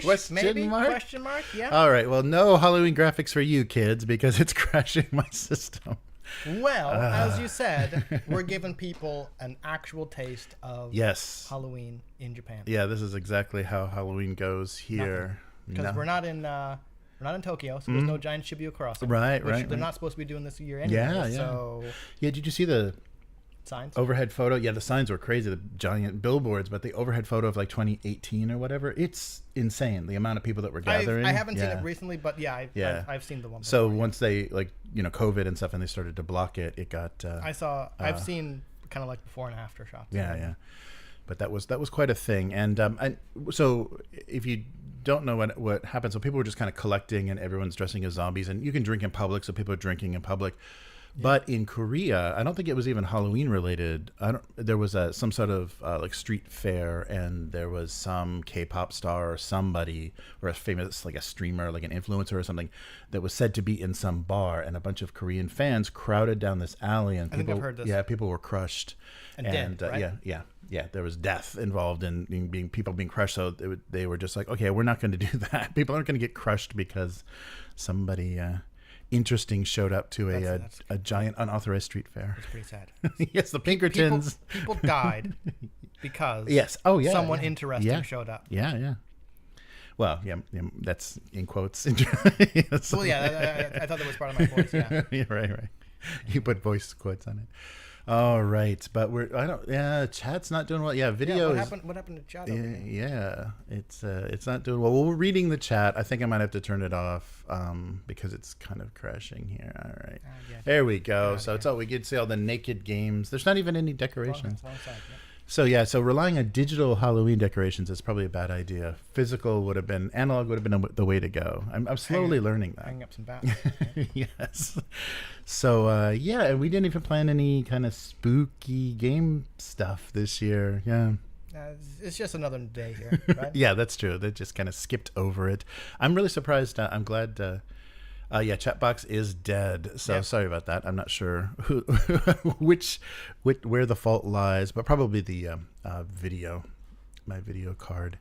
Question mark? Question mark? Yeah. All right. Well, no Halloween graphics for you kids because it's crashing my system. Well, as you said, we're giving people an actual taste of Halloween in Japan. Yeah, this is exactly how Halloween goes here. Because we're not in Tokyo, so there's no giant Shibuya crossing. Right. They're not supposed to be doing this year anyway. Yeah. So yeah. Did you see the signs? Overhead photo? Yeah, the signs were crazy, the giant billboards, but the overhead photo of like 2018 or whatever, it's insane. The amount of people that were gathering. I haven't seen it recently, but I've seen the one. So once they COVID and stuff, and they started to block it, it got. I've seen kind of like before and after shots. Yeah. But that was quite a thing, and so if you don't know what happened, so people were just kind of collecting, and everyone's dressing as zombies, and you can drink in public, so people are drinking in public. But in Korea, I don't think it was even Halloween related. There was some sort of like street fair, and there was some K-pop star or somebody, or a famous like a streamer, like an influencer or something, that was said to be in some bar, and a bunch of Korean fans crowded down this alley, and I think I've heard this. Yeah, people were crushed, and dead, right? Yeah. There was death involved in people being crushed. So they were just like, okay, we're not going to do that. People aren't going to get crushed because somebody. Interesting showed up to a giant unauthorized street fair. It's pretty sad. Yes, the Pinkertons. People died because someone interesting showed up. Yeah. Well, yeah, that's in quotes. Well, yeah, I thought that was part of my voice. Yeah. Right. You put voice quotes on it. All right, but chat's not doing well. Yeah, video. Yeah, what happened to chat? Yeah, it's not doing well. Well, we're reading the chat. I think I might have to turn it off because it's kind of crashing here. All right, there we go. So we could see all the naked games. There's not even any decorations. Wrong side, So relying on digital Halloween decorations is probably a bad idea. Analog would have been the way to go. I'm slowly learning that. Hanging up some bats. Yes. So and we didn't even plan any kind of spooky game stuff this year. Yeah. It's just another day here, right? Yeah, that's true. They just kind of skipped over it. I'm really surprised. I'm glad. Chatbox is dead. So sorry about that. I'm not sure where the fault lies, but probably the my video card.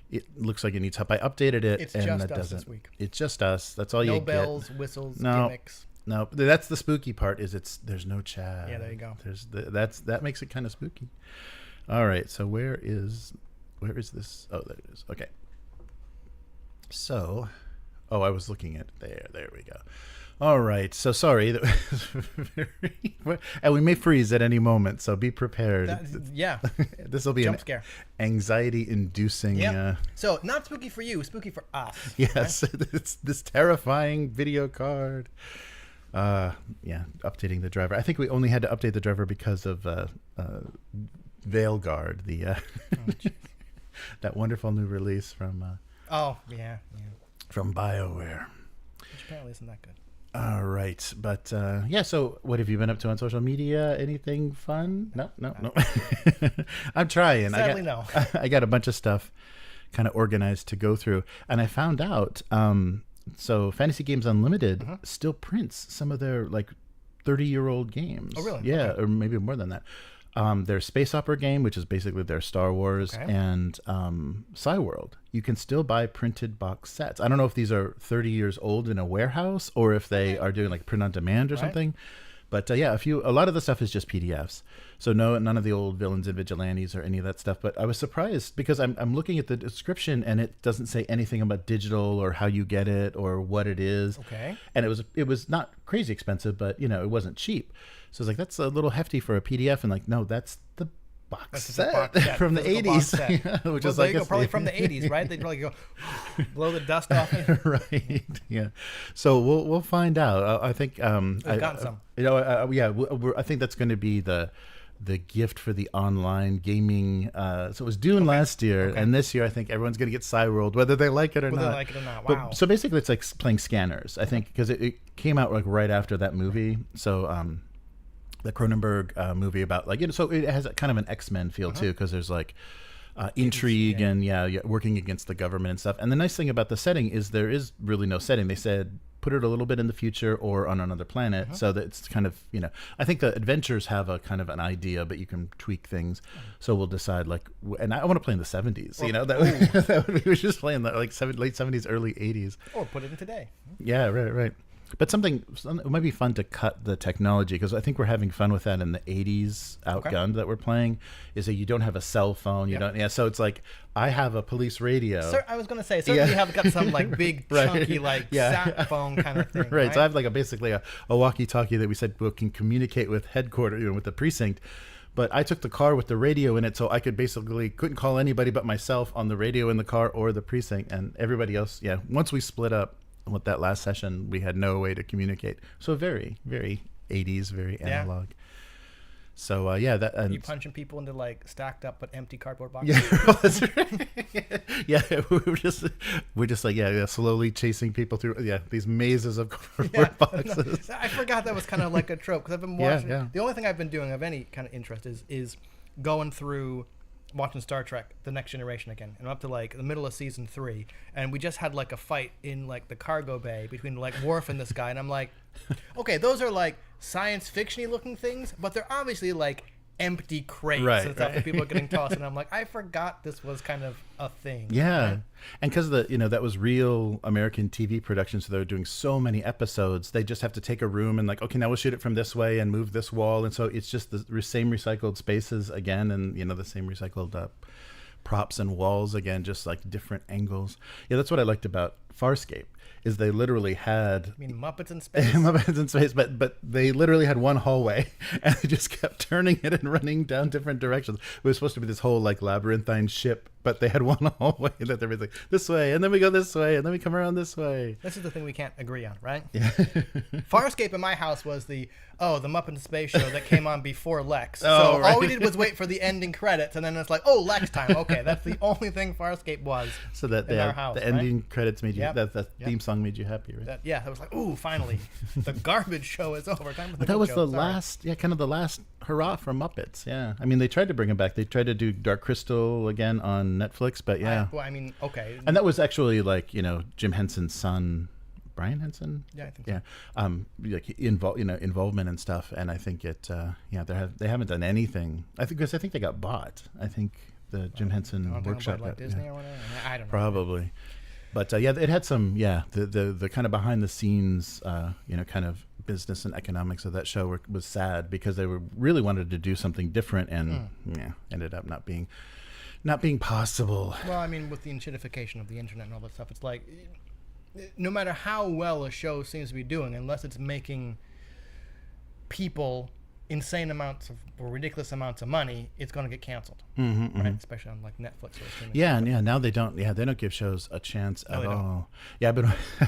It looks like it needs help. I updated it, it's and just that us doesn't. This week. It's just us. That's all you get. No bells, whistles, gimmicks. No, that's the spooky part. There's no chat. Yeah, there you go. That makes it kind of spooky. All right. So where is this? Oh, there it is. Okay. So. Oh, I was looking at there. There we go. All right. So sorry. And we may freeze at any moment, so be prepared. This will be jump scare. Anxiety-inducing. Yeah. So not spooky for you, spooky for us. Yes. Right? It's this terrifying video card. Updating the driver. I think we only had to update the driver because of Veilguard, that wonderful new release from. From BioWare. Which apparently isn't that good. All right. But, so what have you been up to on social media? Anything fun? No. I'm trying. Sadly, no. I got a bunch of stuff kind of organized to go through. And I found out, so Fantasy Games Unlimited still prints some of their, 30-year-old games. Oh, really? Yeah, okay. Or maybe more than that. Their space opera game, which is basically their Star Wars, and Cyworld. You can still buy printed box sets. I don't know if these are 30 years old in a warehouse or if they are doing print on demand or something. But a lot of the stuff is just PDFs. So none of the old Villains and Vigilantes or any of that stuff. But I was surprised because I'm looking at the description and it doesn't say anything about digital or how you get it or what it is. Okay. And it was not crazy expensive, but it wasn't cheap. So I was like, that's a little hefty for a PDF. And no, that's the box set from the 80s. Which is probably from the 80s, right? They'd probably go blow the dust off it. Right. Yeah. So we'll find out. I think I've gotten some. I think that's going to be the gift for the online gaming. So it was Dune last year, and this year I think everyone's going to get Cyworld, whether they like it or not. Wow. So basically, it's like playing Scanners, I think, because it came out right after that movie. So the Cronenberg movie about so it has kind of an X-Men feel too, because there's intrigue and working against the government and stuff. And the nice thing about the setting is there is really no setting. They said put it a little bit in the future or on another planet, so that it's kind of, I think the adventures have a kind of an idea, but you can tweak things. So we'll decide and I want to play in the 70s, that would be just playing the late 70s, early 80s. Or put it in today. Yeah, right. But it might be fun to cut the technology, because I think we're having fun with that in the 80s outgunned that we're playing, is that you don't have a cell phone. So it's like, I have a police radio. I was going to say, certainly you have got some big chunky sat phone kind of thing. Right. So I have basically a walkie-talkie that we said can communicate with headquarters, with the precinct. But I took the car with the radio in it, so I couldn't call anybody but myself on the radio in the car or the precinct, and everybody else. Yeah. Once we split up, with that last session, we had no way to communicate. So very, very 80s, very analog. So that you punching people into stacked up but empty cardboard boxes. Yeah, that's right. Yeah, we're just slowly chasing people through these mazes of cardboard boxes. I forgot that was kind of like a trope, because I've been watching. The only thing I've been doing of any kind of interest is going through watching Star Trek The Next Generation again, and I'm up to the middle of season 3, and we just had a fight in the cargo bay between Worf and this guy, and I'm like, okay, those are science fiction-y looking things, but they're obviously empty crates and stuff that people are getting tossed, and I'm like, I forgot this was kind of a thing. Yeah, right? And because that was real American TV production, so they were doing so many episodes, they just have to take a room and okay, now we'll shoot it from this way and move this wall, and so it's just the same recycled spaces again, and the same recycled props and walls again, just different angles. Yeah, that's what I liked about Farscape. Is they literally had... You mean Muppets in Space? Muppets in Space, but they literally had one hallway, and they just kept turning it and running down different directions. It was supposed to be this whole labyrinthine ship, but they had one hallway that they were this way, and then we go this way, and then we come around this way. This is the thing we can't agree on, right? Yeah. Farscape in my house was the Muppet in Space show that came on before Lex. All we did was wait for the ending credits, and then it's Lex time. Okay, that's the only thing Farscape was. So that in our house, the ending credits made you that theme song made you happy, right? That was ooh, finally, the garbage show is over. Time for the that was show. the last, kind of the last hurrah for Muppets. Yeah, I mean they tried to bring it back. They tried to do Dark Crystal again on Netflix, but okay. And that was actually Jim Henson's son, Brian Henson. Yeah, I think so. Involvement and stuff. And I think they haven't done anything. I think they got bought. I think the Jim Henson workshop got Disney or whatever. I don't know. Probably. But it had some the kind of behind the scenes kind of business and economics of that show was sad, because they really wanted to do something different, and ended up not being possible. Well, I mean, with the inshitification of the internet and all that stuff, it's no matter how well a show seems to be doing, unless it's making people insane amounts or ridiculous amounts of money, it's going to get canceled, right? Especially on Netflix or streaming. Yeah, now they don't give shows a chance at all. Yeah, I've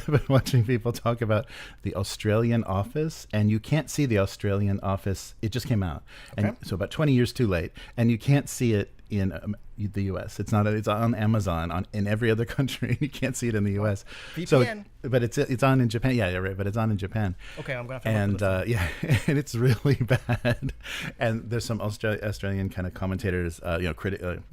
been watching people talk about the Australian Office, and you can't see the Australian Office. It just came out, and so about 20 years too late, and you can't see it in the U.S. It's on Amazon in every other country. You can't see it in the U.S. VPN. So, but it's on in Japan. Yeah, right. But it's on in Japan. Okay, I'm gonna have to look at this. And it's really bad. And there's some Australian kind of commentators,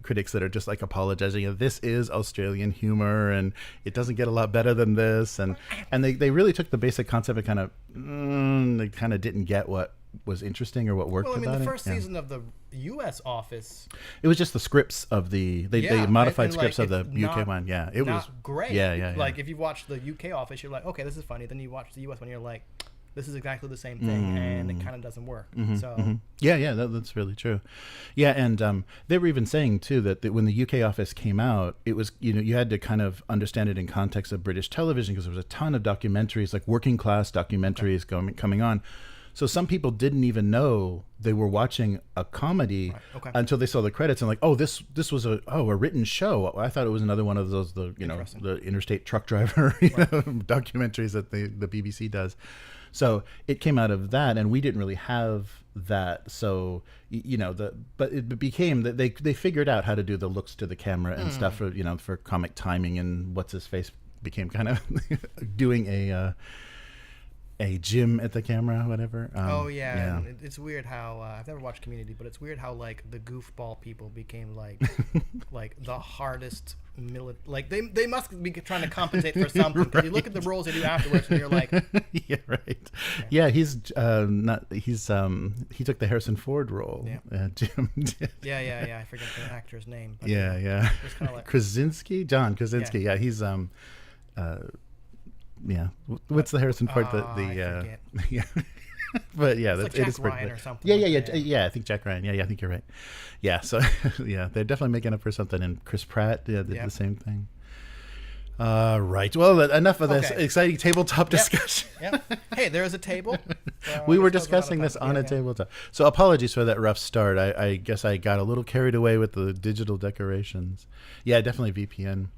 critics that are just apologizing. This is Australian humor, and it doesn't get a lot better than this. And they really took the basic concept and they kind of didn't get what was interesting or what worked about it. The first season of the U.S. Office, it was just the scripts of they modified scripts of the UK one. Yeah, it was great. Yeah. If you watch the UK Office, you're like, okay, this is funny. Then you watch the U.S. one, you're like, this is exactly the same thing, and it kind of doesn't work. That's really true. Yeah, and they were even saying too that when the UK Office came out, it was you had to kind of understand it in context of British television, because there was a ton of documentaries, working class documentaries coming on. So some people didn't even know they were watching a comedy until they saw the credits and this was a written show. I thought it was another one of those the interstate truck driver documentaries that the BBC does. So it came out of that, and we didn't really have that. So but it became that they figured out how to do the looks to the camera and stuff for comic timing, and what's his face became kind of doing a gym at the camera, whatever. Yeah. It's weird how I've never watched Community, but it's weird how like the goofball people became like like the hardest like they must be trying to compensate for something, because you look at the roles they do afterwards and you're like, yeah, right. Yeah, he's not he's he took the Harrison Ford role. Jim did. Yeah, I forget the actor's name, but yeah it's kind of like John Krasinski. Yeah, he's yeah, what's the Harrison Ford? Yeah, but yeah, it's like Jack Ryan or something. Yeah. I think Jack Ryan. Yeah, I think you're right. Yeah, so yeah, they're definitely making up for something. And Chris Pratt, did the same thing. Right. Well, enough of this exciting tabletop discussion. Hey, there is a table. We were discussing this on a tabletop. So apologies for that rough start. I guess I got a little carried away with the digital decorations. Yeah, definitely VPN.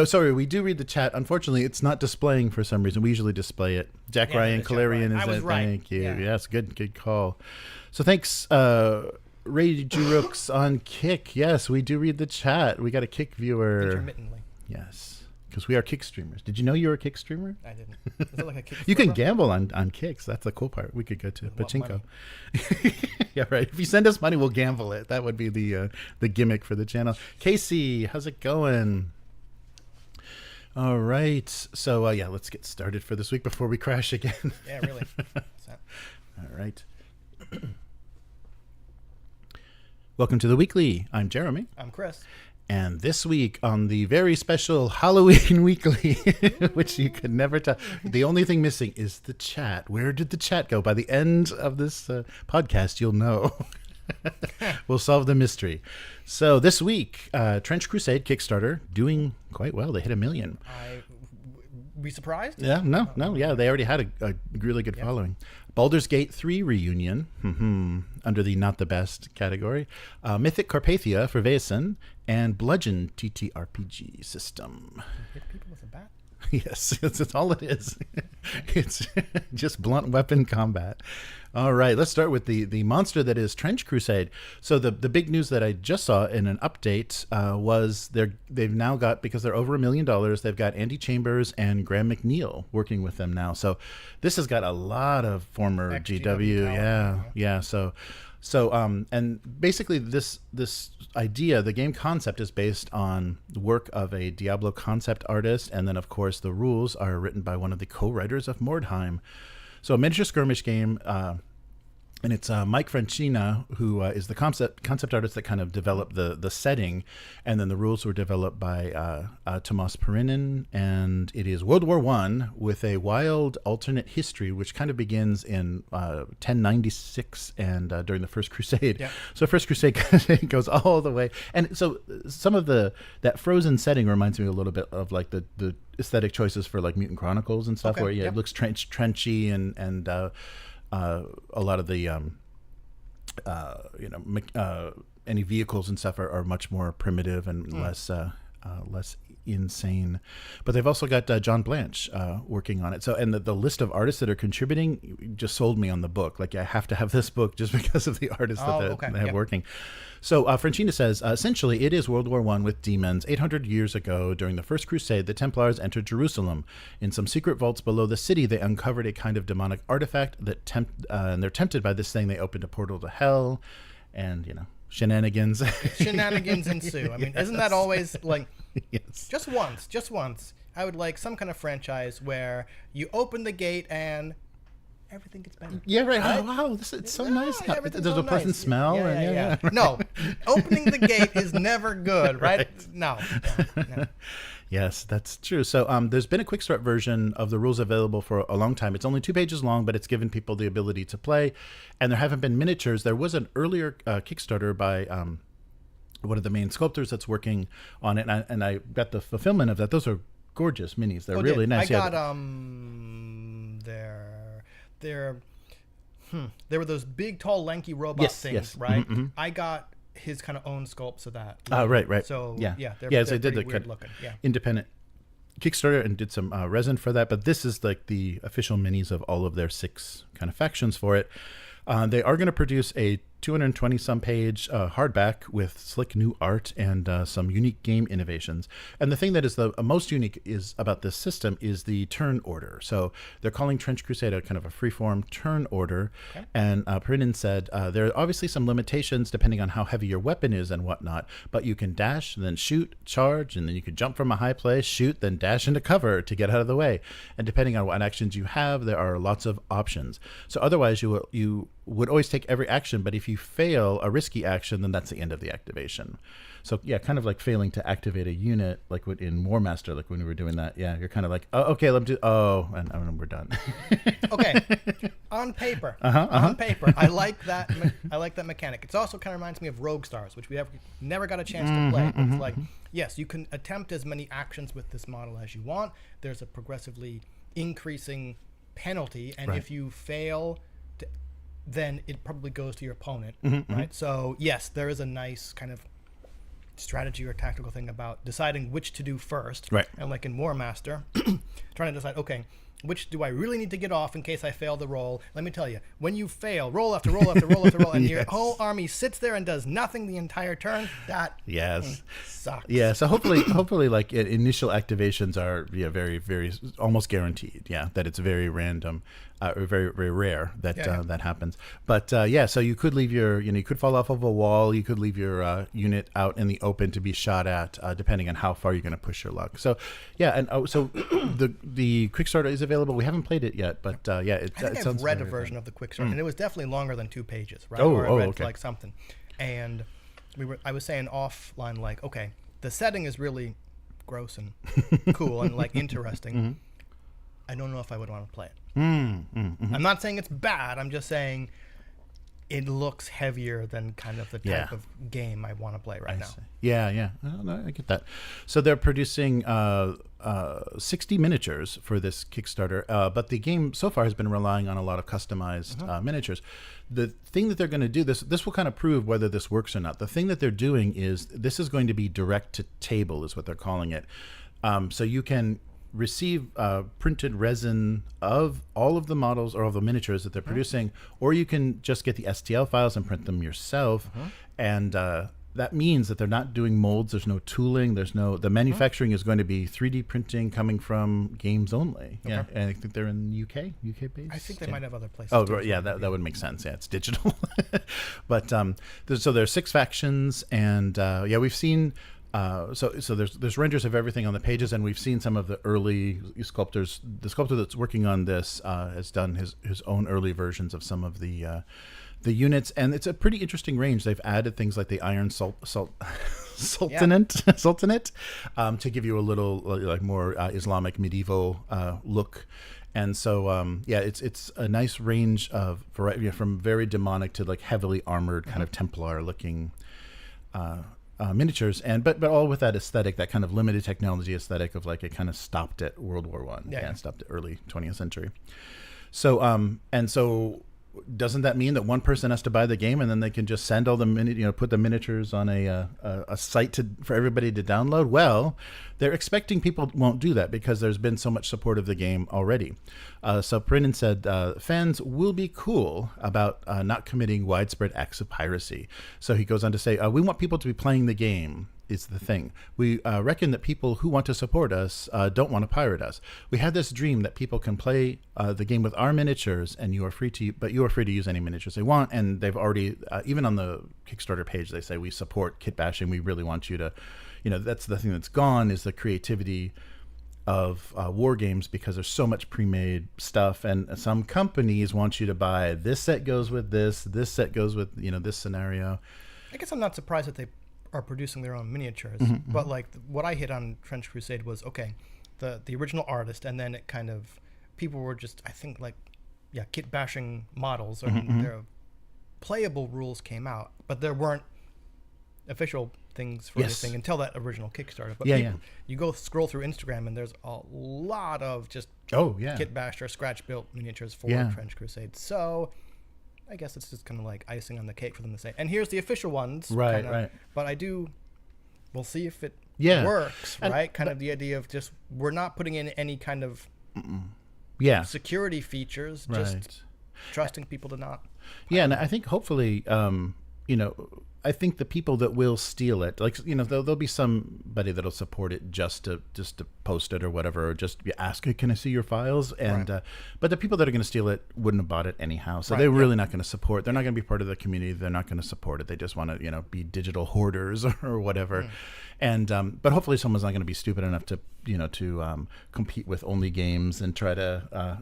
Sorry, we do read the chat. Unfortunately, it's not displaying for some reason. We usually display it. Jack Ryan, Calarian is it. Right. Thank you. Yes, good call. So thanks, Ray Jurooks on Kick. Yes, we do read the chat. We got a Kick viewer. Intermittently. Yes, because we are Kick streamers. Did you know you were a Kick streamer? I didn't. Is it like a Kick You can gamble on Kicks. That's the cool part. We could go to Pachinko. Yeah, right. If you send us money, we'll gamble it. That would be the gimmick for the channel. Casey, how's it going? All right. So, let's get started for this week before we crash again. Yeah, really. All right. Welcome to the Weekly. I'm Jeremy. I'm Chris. And this week on the very special Halloween Weekly, which you could never tell, the only thing missing is the chat. Where did the chat go? By the end of this podcast, you'll know. We'll solve the mystery. So this week, Trench Crusade Kickstarter doing quite well. They hit 1 million. Be surprised? Yeah, no. Yeah, they already had a really good following. Baldur's Gate 3 reunion, under the not the best category. Mythic Carpathia for Vaesen, and Bludgeoon TTRPG system. Hit people with a bat? Yes, that's all it is. It's just blunt weapon combat. All right, let's start with the monster that is Trench Crusade. So the big news that I just saw in an update was they've now got, because they're over $1 million, they've got Andy Chambers and Graham McNeil working with them now. So this has got a lot of former GW. Yeah. So and basically this idea, the game concept, is based on the work of a Diablo concept artist, and then of course the rules are written by one of the co-writers of Mordheim. So a miniature skirmish game, and it's Mike Franchina, who is the concept artist that kind of developed the setting, and then the rules were developed by Tuomas Pirinen, and it is World War I with a wild alternate history, which kind of begins in 1096 and during the First Crusade. Yeah. So First Crusade goes all the way, and so some of that frozen setting reminds me a little bit of like the aesthetic choices for like Mutant Chronicles and stuff, where it looks trenchy and a lot of the any vehicles and stuff are much more primitive and less insane. But they've also got John Blanche working on it. So, and the list of artists that are contributing just sold me on the book. Like, I have to have this book just because of the artists that they have working. So Franchina says, essentially, it is World War I with demons. 800 years ago, during the First Crusade, the Templars entered Jerusalem. In some secret vaults below the city, they uncovered a kind of demonic artifact and they're tempted by this thing. They opened a portal to hell, and, shenanigans. Shenanigans ensue. I mean, isn't that always like... Yes. Just once. I would like some kind of franchise where you open the gate and... everything gets better. Yeah, right. Oh, wow, it's so nice. There's a pleasant smell. Yeah. No, opening the gate is never good, right? No. Yes, that's true. So there's been a quick start version of the rules available for a long time. It's only 2 pages long, but it's given people the ability to play. And there haven't been miniatures. There was an earlier Kickstarter by one of the main sculptors that's working on it, and I got the fulfillment of that. Those are gorgeous minis. They're really nice. I got there were those big, tall, lanky robot things, right? Mm-hmm. I got his kind of own sculpts of that. Right. So they're they did the weird looking. Yeah. Independent Kickstarter and did some resin for that, but this is like the official minis of all of their 6 kind of factions for it. They are going to produce a 220 some page hardback with slick new art and some unique game innovations. And the thing that is the most unique is about this system is the turn order. So they're calling Trench Crusade a kind of a freeform turn order. Okay. And Pirinen said there are obviously some limitations depending on how heavy your weapon is and whatnot, but you can dash, and then shoot, charge, and then you can jump from a high place, shoot, then dash into cover to get out of the way. And depending on what actions you have, there are lots of options. So otherwise you would always take every action, but if you fail a risky action, then that's the end of the activation. So yeah, kind of like failing to activate a unit, like in War Master, like when we were doing that. Yeah, you're kind of like, oh, okay, let me do. Oh, and we're done. Okay, on paper, on paper, I like that. I like that mechanic. It also kind of reminds me of Rogue Stars, which we never got a chance to play. It's like, yes, you can attempt as many actions with this model as you want. There's a progressively increasing penalty, and if you fail, then it probably goes to your opponent, right? So yes, there is a nice kind of strategy or tactical thing about deciding which to do first. Right. And like in War Master, trying to decide, okay, which do I really need to get off in case I fail the roll? Let me tell you, when you fail, roll after roll after roll after roll, and your whole army sits there and does nothing the entire turn, that sucks. Yeah, so hopefully like initial activations are very, very almost guaranteed. Yeah, that it's very random. Very, very rare that that happens. But so you could leave you could fall off of a wall. You could leave your unit out in the open to be shot at, depending on how far you're going to push your luck. So, yeah, and so the Kickstarter is available. We haven't played it yet, but I think I've read a version of the Kickstarter, and it was definitely longer than 2 pages, right? Oh, or I read okay. like something, and I was saying offline, like, okay, the setting is really gross and cool and like interesting. I don't know if I would want to play it. I'm not saying it's bad. I'm just saying it looks heavier than kind of the type of game I want to play right now. See. Yeah. I get that. So they're producing 60 miniatures for this Kickstarter, but the game so far has been relying on a lot of customized miniatures. The thing that they're going to do, this will kind of prove whether this works or not. The thing that they're doing is this is going to be direct to table is what they're calling it. So you can receive printed resin of all of the models or all the miniatures that they're producing, or you can just get the STL files and print them yourself. And that means that they're not doing molds. There's no tooling. The manufacturing is going to be 3D printing coming from games only. Yeah, and I think they're in the UK based. I think they might have other places. Oh, right, yeah, that would make sense. Yeah, it's digital. But so there's 6 factions, and we've seen. So there's renders of everything on the pages, and we've seen some of the early sculptors. The sculptor that's working on this has done his own early versions of some of the units, and it's a pretty interesting range. They've added things like the Iron Sultanate to give you a little like more Islamic medieval look. And so, it's a nice range of variety, from very demonic to like heavily armored kind of Templar looking miniatures, but all with that aesthetic, that kind of limited technology aesthetic of like it kind of stopped at World War One, stopped at early 20th century. So doesn't that mean that one person has to buy the game and then they can just send all the put the miniatures on a site for everybody to download? Well, they're expecting people won't do that because there's been so much support of the game already. So Pirinen said fans will be cool about not committing widespread acts of piracy. So he goes on to say, we want people to be playing the game. Is the thing. We reckon that people who want to support us don't want to pirate us. We had this dream that people can play the game with our miniatures, and you are free to use any miniatures they want. And they've already, even on the Kickstarter page, they say we support kit bashing. We really want you to, that's the thing that's gone is the creativity of war games, because there's so much pre-made stuff, and some companies want you to buy this set goes with this set goes with this scenario. I guess I'm not surprised that they are producing their own miniatures, but like what I hit on Trench Crusade was the original artist, and then it kind of people were just kit bashing models, and their playable rules came out, but there weren't official things for anything until that original Kickstarter. But you go scroll through Instagram and there's a lot of just kit bashed or scratch built miniatures for Trench Crusade. So I guess it's just kind of like icing on the cake for them to say, and here's the official ones. Right. But we'll see if it works, right? Kind of the idea of just, we're not putting in any kind of security features, just trusting people to not. Yeah, and I think hopefully, I think the people that will steal it, like, there'll be somebody that'll support it just to post it or whatever, or just ask, hey, can I see your files? And Right. But the people that are going to steal it wouldn't have bought it anyhow, so they're really not going to support. They're not going to be part of the community. They're not going to support it. They just want to be digital hoarders or whatever. And but hopefully someone's not going to be stupid enough to compete with Only Games and try to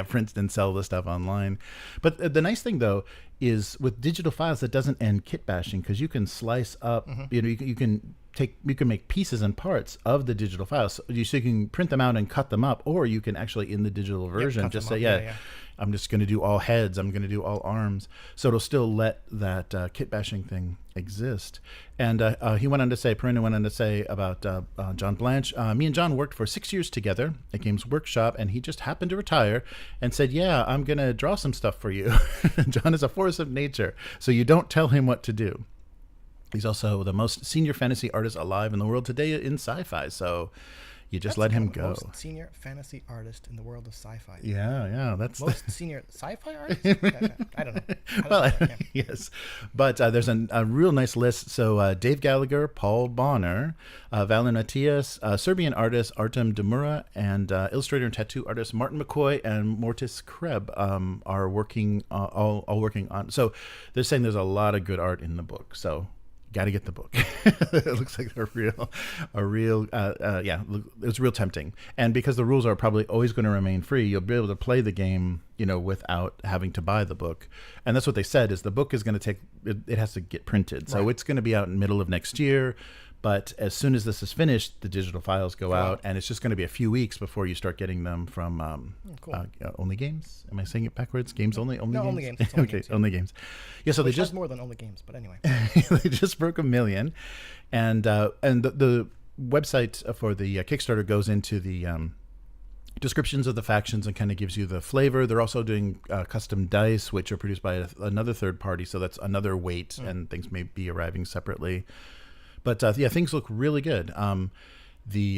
print and sell the stuff online. But the nice thing though is with digital files, that doesn't end kit bashing, because you can slice up. You can make pieces and parts of the digital files. So you can print them out and cut them up, or you can actually in the digital version just say, I'm just going to do all heads. I'm going to do all arms. So it'll still let that kit bashing thing exist. And Pirinen went on to say about John Blanche. Me and John worked for 6 years together at Games Workshop, and he just happened to retire and said, yeah, I'm going to draw some stuff for you. John is a force of nature, so you don't tell him what to do. He's also the most senior fantasy artist alive in the world today in sci-fi, so you just let him go. Most senior fantasy artist in the world of sci-fi. Yeah, that's most senior sci-fi artist. I don't know. Yes, but there's a real nice list. So Dave Gallagher, Paul Bonner, Valen Matias, Serbian artist Artem Demura, and illustrator and tattoo artist Martin McCoy and Mortis Kreb are working all working on. So they're saying there's a lot of good art in the book. So. Got to get the book. It looks like it's real tempting. And because the rules are probably always going to remain free, you'll be able to play the game, without having to buy the book. And that's what they said is the book is going to it has to get printed. So it's going to be out in the middle of next year. But as soon as this is finished, the digital files go out, and it's just going to be a few weeks before you start getting them from Only Games. Am I saying it backwards? Games Only? Only Games? Only Games. Only Games. Only Games. Yeah, so Which they just more than Only Games, but anyway. They just broke 1 million, and the website for the Kickstarter goes into the descriptions of the factions and kind of gives you the flavor. They're also doing custom dice, which are produced by another third party, so that's another weight, and things may be arriving separately. But things look really good. The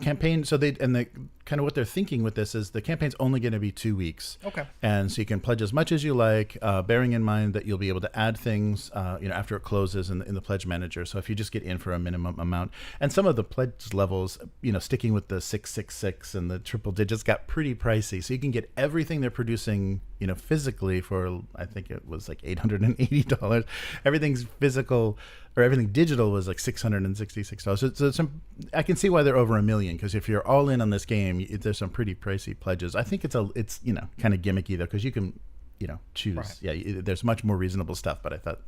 campaign, so the kind of what they're thinking with this is the campaign's only going to be 2 weeks. Okay. And so you can pledge as much as you like, bearing in mind that you'll be able to add things, after it closes in the pledge manager. So if you just get in for a minimum amount, and some of the pledge levels, sticking with the 666 and the triple digits got pretty pricey. So you can get everything they're producing, physically for, I think it was like $880. Everything's physical or everything digital was like $666. So I can see why they're over 1 million, because if you're all in on this game, there's some pretty pricey pledges. I think it's kind of gimmicky though, because you can choose. Right. Yeah, there's much more reasonable stuff, but I thought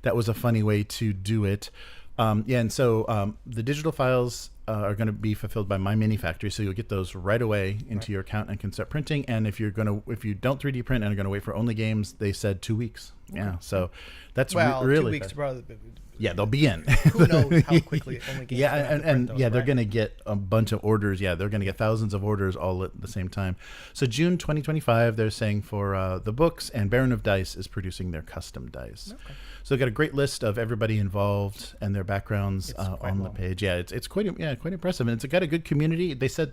that was a funny way to do it. And so the digital files are going to be fulfilled by My Mini Factory, so you'll get those right away into your account and can start printing. And if you don't 3D print and are going to wait for Only Games, they said 2 weeks. Yeah, so that's really 2 weeks. Probably. Yeah, they'll be in. Who knows how quickly Only Games? They're going to get a bunch of orders. Yeah, they're going to get thousands of orders all at the same time. So June 2025, they're saying for the books, and Baron of Dice is producing their custom dice. Okay. So they've got a great list of everybody involved and their backgrounds on the page. Yeah, it's quite impressive, and it's got a good community. They said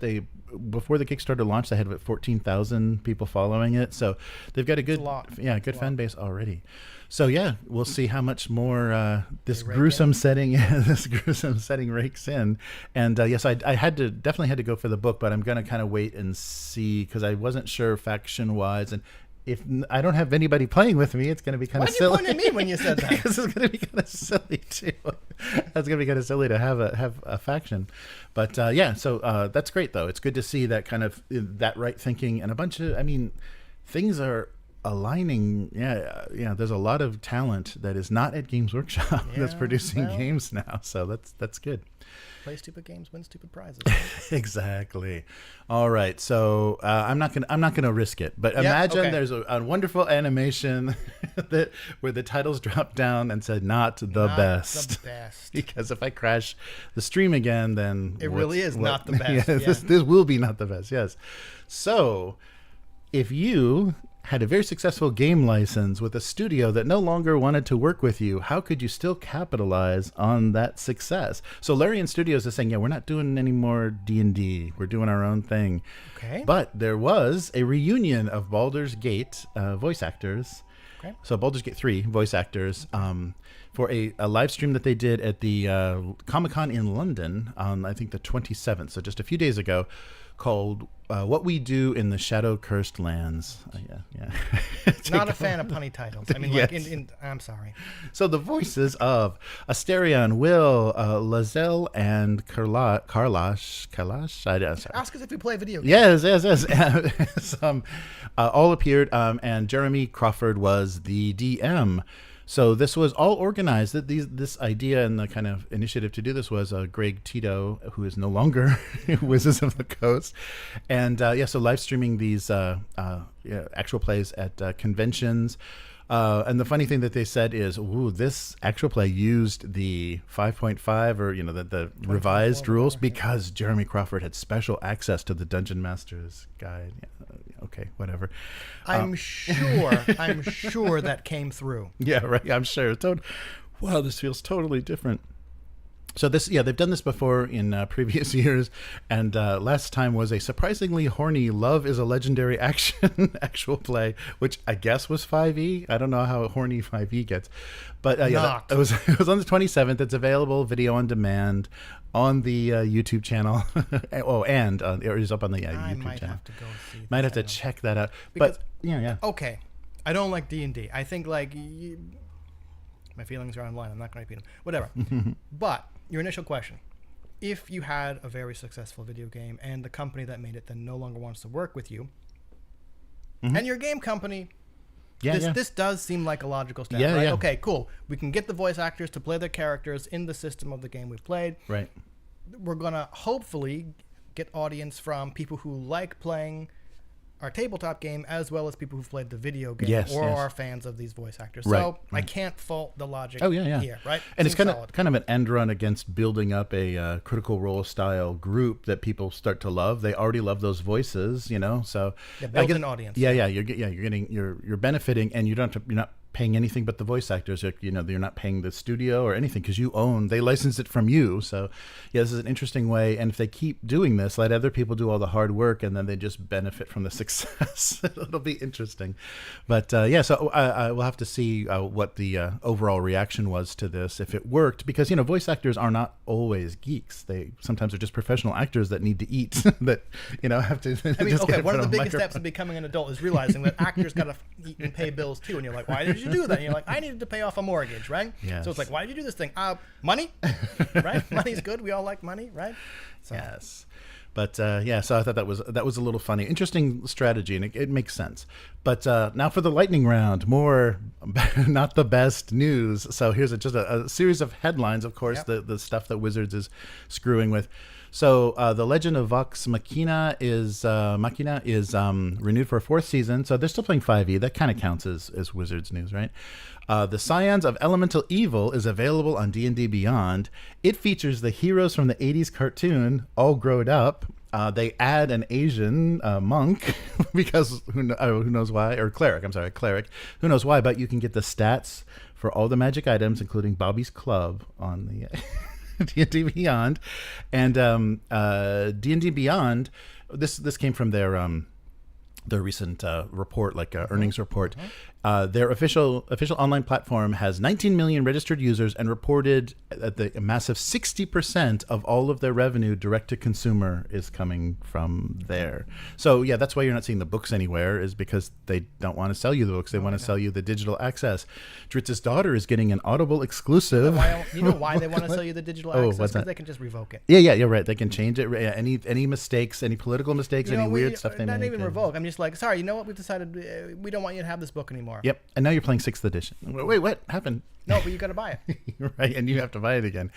before the Kickstarter launched, they had about 14,000 people following it. So they've got a good fan base already. So yeah, we'll see how much more this gruesome setting rakes in. And yes, I definitely had to go for the book, but I'm going to kind of wait and see, because I wasn't sure faction wise, and if I don't have anybody playing with me, it's going to be kind of silly. Why'd you point at me when you said that? Because it's going to be kind of silly too. It's going to be kind of silly to have a faction. But so that's great though. It's good to see that kind of that right thinking, and a bunch of, things are aligning. There's a lot of talent that is not at Games Workshop that's producing games now. So that's good. Play stupid games, win stupid prizes. Exactly. All right. So I'm not gonna risk it. But imagine there's a wonderful animation where the titles drop down and said not the best. The best. Because if I crash the stream again, then it really is not the best. This will be not the best. Yes. So if you had a very successful game license with a studio that no longer wanted to work with you. How could you still capitalize on that success? So Larian Studios is saying, yeah, we're not doing any more D&D. We're doing our own thing. Okay. But there was a reunion of Baldur's Gate voice actors. Okay. So Baldur's Gate 3 voice actors for a live stream that they did at the Comic-Con in London on, I think, the 27th. So just a few days ago, called What We Do in the Shadow Cursed Lands. Yeah. Not a fan of punny titles. I mean, Yes. I'm sorry. So the voices of Asterion, Will, Lazelle, and Kalash. Sorry. Ask us if we play video games. Yes. All appeared, and Jeremy Crawford was the DM. So this was all organized. This idea and the kind of initiative to do this was Greg Tito, who is no longer Wizards of the Coast, and so live streaming these actual plays at conventions. And the funny thing that they said is, ooh, this actual play used the 5.5 or the revised rules because Jeremy Crawford had special access to the Dungeon Master's Guide. Okay, whatever. I'm sure that came through. Yeah, right. I'm sure. Wow, this feels totally different. So they've done this before in previous years, and last time was a surprisingly horny "Love is a Legendary Action" actual play, which I guess was 5e. I don't know how horny 5e gets, but it was on the 27th. It's available video on demand on the YouTube channel. And it is up on the YouTube channel. Have to go see. Might have to check that out. Because, but yeah. Okay, I don't like D&D. I think my feelings are online. I'm not going to repeat them. Whatever. But your initial question: if you had a very successful video game and the company that made it then no longer wants to work with you, and your game company, this does seem like a logical step, right? Yeah. Okay, cool. We can get the voice actors to play their characters in the system of the game we've played. Right. We're gonna hopefully get audience from people who like playing our tabletop game as well as people who've played the video game are fans of these voice actors. Right, so I can't fault the logic here, right? And it's kind of an end run against building up a Critical Role style group that people start to love. They already love those voices, so build an audience. You're benefiting, and you're not paying anything but the voice actors. You're not paying the studio or anything because they license it from you. So this is an interesting way, and if they keep doing this, let other people do all the hard work and then they just benefit from the success. It'll be interesting. But so I will have to see what the overall reaction was to this, if it worked, because voice actors are not always geeks. They sometimes are just professional actors that need to eat that have to one of the biggest steps of becoming an adult is realizing that actors got to eat and pay bills too, and you're like, why did you do that? And you're like, I needed to pay off a mortgage, right? Yes. So it's like, why did you do this thing? Money, right? Money's good. We all like money, right? So. Yes. But so I thought that was a little funny, interesting strategy, and it makes sense. But now for the lightning round, more not the best news. So here's just a series of headlines. Of course, the stuff that Wizards is screwing with. So the Legend of Vox Machina is renewed for a 4th season. So they're still playing 5e. That kind of counts as Wizards news, right? The Scions of Elemental Evil is available on D&D Beyond. It features the heroes from the 80s cartoon, all grown up. They add an Asian monk because who knows why, or cleric. I'm sorry, cleric. Who knows why? But you can get the stats for all the magic items, including Bobby's Club, on the D&D Beyond. And D&D Beyond. This came from their recent report, earnings report. Their official online platform has 19 million registered users and reported that a massive 60% of all of their revenue direct to consumer is coming from there. So that's why you're not seeing the books anywhere, is because they don't want to sell you the books. They want to sell you the digital access. Dritz's daughter is getting an Audible exclusive. You know why they want to sell you the digital access? Because they can just revoke it. Yeah, you're right. They can change it. Any mistakes, any political mistakes, any weird stuff they make. Not even revoke. I'm just like, sorry, you know what? We've decided we don't want you to have this book anymore. Yep. And now you're playing 6th edition. Wait, what happened? No, but you got to buy it. Right, and you have to buy it again.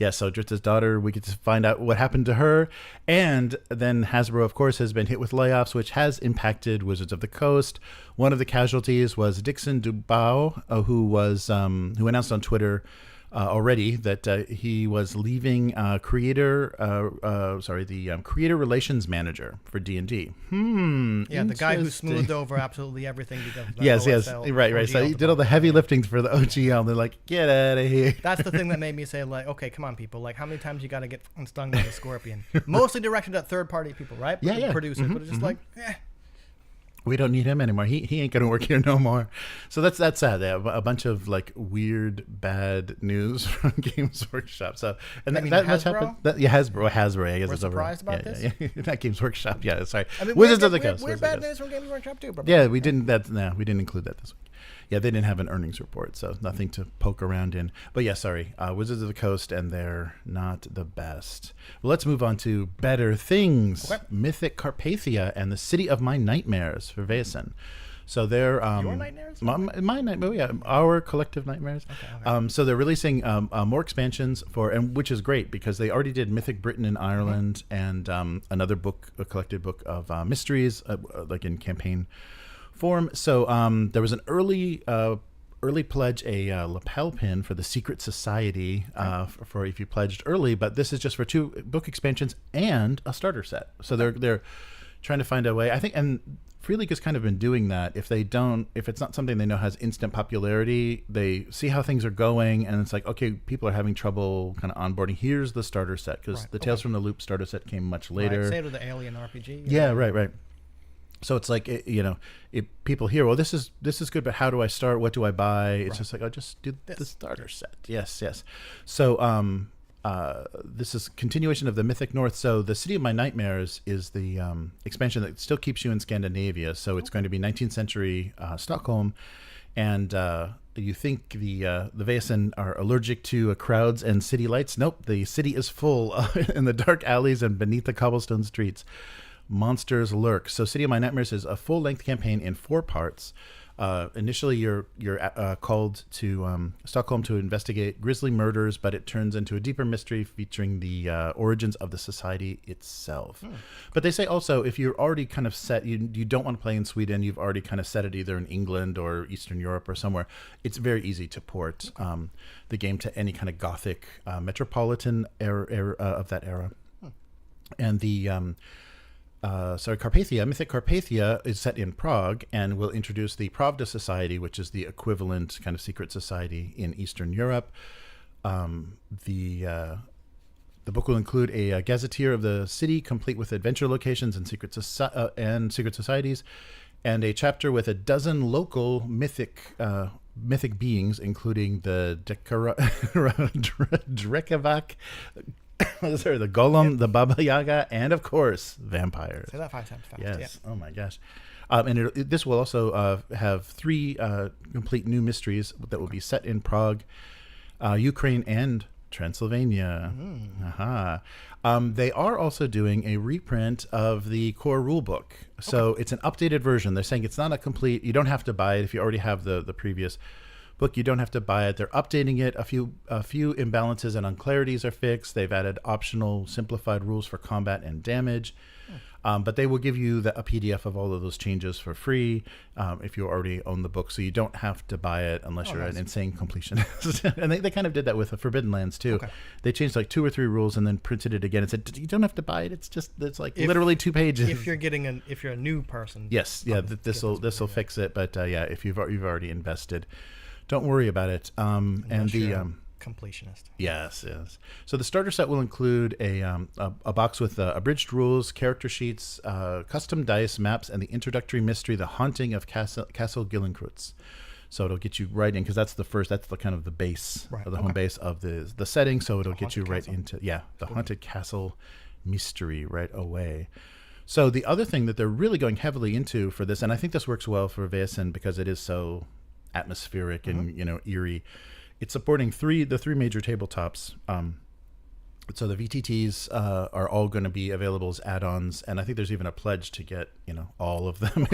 Yeah, so Dritz's daughter, we get to find out what happened to her. And then Hasbro, of course, has been hit with layoffs, which has impacted Wizards of the Coast. One of the casualties was Dixon Dubois, who announced on Twitter already that he was leaving creator relations manager for D&D. Yeah, the guy who smoothed over absolutely everything because of that yes, OSL, right. OGL So he did all the heavy lifting for the OGL. And they're like, get out of here. That's the thing that made me say, like, okay, come on, people. Like, how many times you got to get stung by the scorpion? Mostly directed at third-party people, right? Yeah. Producers, but it's just like, We don't need him anymore. He ain't gonna work here no more. So that's sad. They have a bunch of like weird, bad news from Games Workshop. So and that much happened. Hasbro. I guess we're it's surprised over. about this. Yeah. Not Games Workshop. Yeah, sorry. I mean, Wizards of the Coast. Weird bad news from Games Workshop too. Yeah, we didn't. We didn't include that this week. Yeah, they didn't have an earnings report, so nothing to poke around in. But yeah, sorry, Wizards of the Coast, and they're not the best. Well, let's move on to better things. Okay. Mythic Carpathia and the City of My Nightmares for Vaesen. So they're your nightmares? my nightmare, yeah, our collective nightmares. Okay. So they're releasing more expansions which is great because they already did Mythic Britain and Ireland and another book, a collected book of mysteries, like in campaign form. So there was an early pledge, a lapel pin for the Secret Society for if you pledged early, but this is just for 2 book expansions and a starter set. So they're trying to find a way, I think, and Free League has kind of been doing that. If it's not something they know has instant popularity, they see how things are going, and it's like, okay, people are having trouble kind of onboarding. Here's the starter set, because the Tales from the Loop starter set came much later. Right. Say to the Alien RPG. Yeah, right. So it's like, if people hear, well, this is good, but how do I start? What do I buy? It's just like, just do the starter set. Yes. So this is continuation of the Mythic North. So the City of My Nightmares is the expansion that still keeps you in Scandinavia. So it's going to be 19th century Stockholm, and you think the Vaesen are allergic to crowds and city lights? Nope, the city is full in the dark alleys and beneath the cobblestone streets. Monsters lurk. So City of My Nightmares is a full-length campaign in 4 parts. Initially, you're called to Stockholm to investigate grisly murders, but it turns into a deeper mystery featuring the origins of the society itself. But they say also, if you're already kind of set, you don't want to play in Sweden, you've already kind of set it either in England or Eastern Europe or somewhere, it's very easy to port the game to any kind of Gothic metropolitan era of that era. And the Carpathia, Mythic Carpathia is set in Prague and will introduce the Pravda Society, which is the equivalent kind of secret society in Eastern Europe. The book will include a gazetteer of the city, complete with adventure locations and secret societies, and a chapter with a dozen local mythic beings, including the Drekavac, the Golem, the Baba Yaga, and of course vampires. Say that 5 times fast. Yes. Yeah. Oh my gosh. And this will also have 3 complete new mysteries that will be set in Prague, Ukraine, and Transylvania. They are also doing a reprint of the core rulebook. So it's an updated version. They're saying it's not a complete. You don't have to buy it if you already have the previous book. You don't have to buy it. They're updating it. A few imbalances and unclarities are fixed. They've added optional simplified rules for combat and damage. But they will give you a PDF of all of those changes for free if you already own the book. So you don't have to buy it unless you're an insane completionist. And they kind of did that with the Forbidden Lands too. They changed like 2 or 3 rules and then printed it again and said, you don't have to buy it. It's like literally 2 pages. If you're a new person. Yes. Yeah. This will fix it. But if you've already invested, don't worry about it. And the completionist. Yes. So the starter set will include a box with abridged rules, character sheets, custom dice, maps, and the introductory mystery, The Haunting of Castle Gillenkreutz. So it'll get you right in, because that's the kind of the base, or the home base of the setting. So it'll get you right into the Haunted Castle mystery right away. So the other thing that they're really going heavily into for this, and I think this works well for Vaesen because it is so atmospheric and eerie. It's supporting the 3 major tabletops. So the VTTs are all going to be available as add-ons, and I think there's even a pledge to get all of them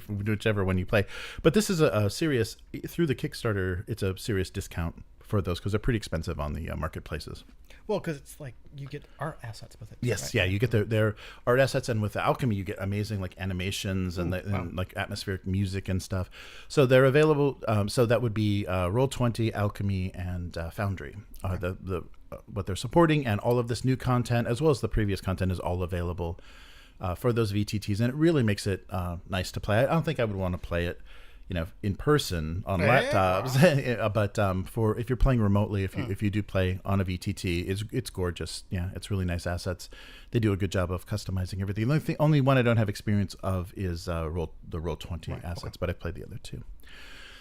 whichever one you play. But this is a serious, through the Kickstarter, it's a serious discount for those because they're pretty expensive on the marketplaces. Well, because it's like you get art assets with it. Yes, right? yeah, you get their art assets, and with the alchemy, you get amazing like animations and like atmospheric music and stuff. So they're available. So that would be Roll20, Alchemy, and Foundry. The what they're supporting, and all of this new content as well as the previous content is all available for those VTTs, and it really makes it nice to play. I don't think I would want to play it, in person on laptops, but for if you're playing remotely, if you do play on a VTT, it's gorgeous. Yeah, it's really nice assets. They do a good job of customizing everything. The only one I don't have experience of is the Roll20 assets, but I played the other two.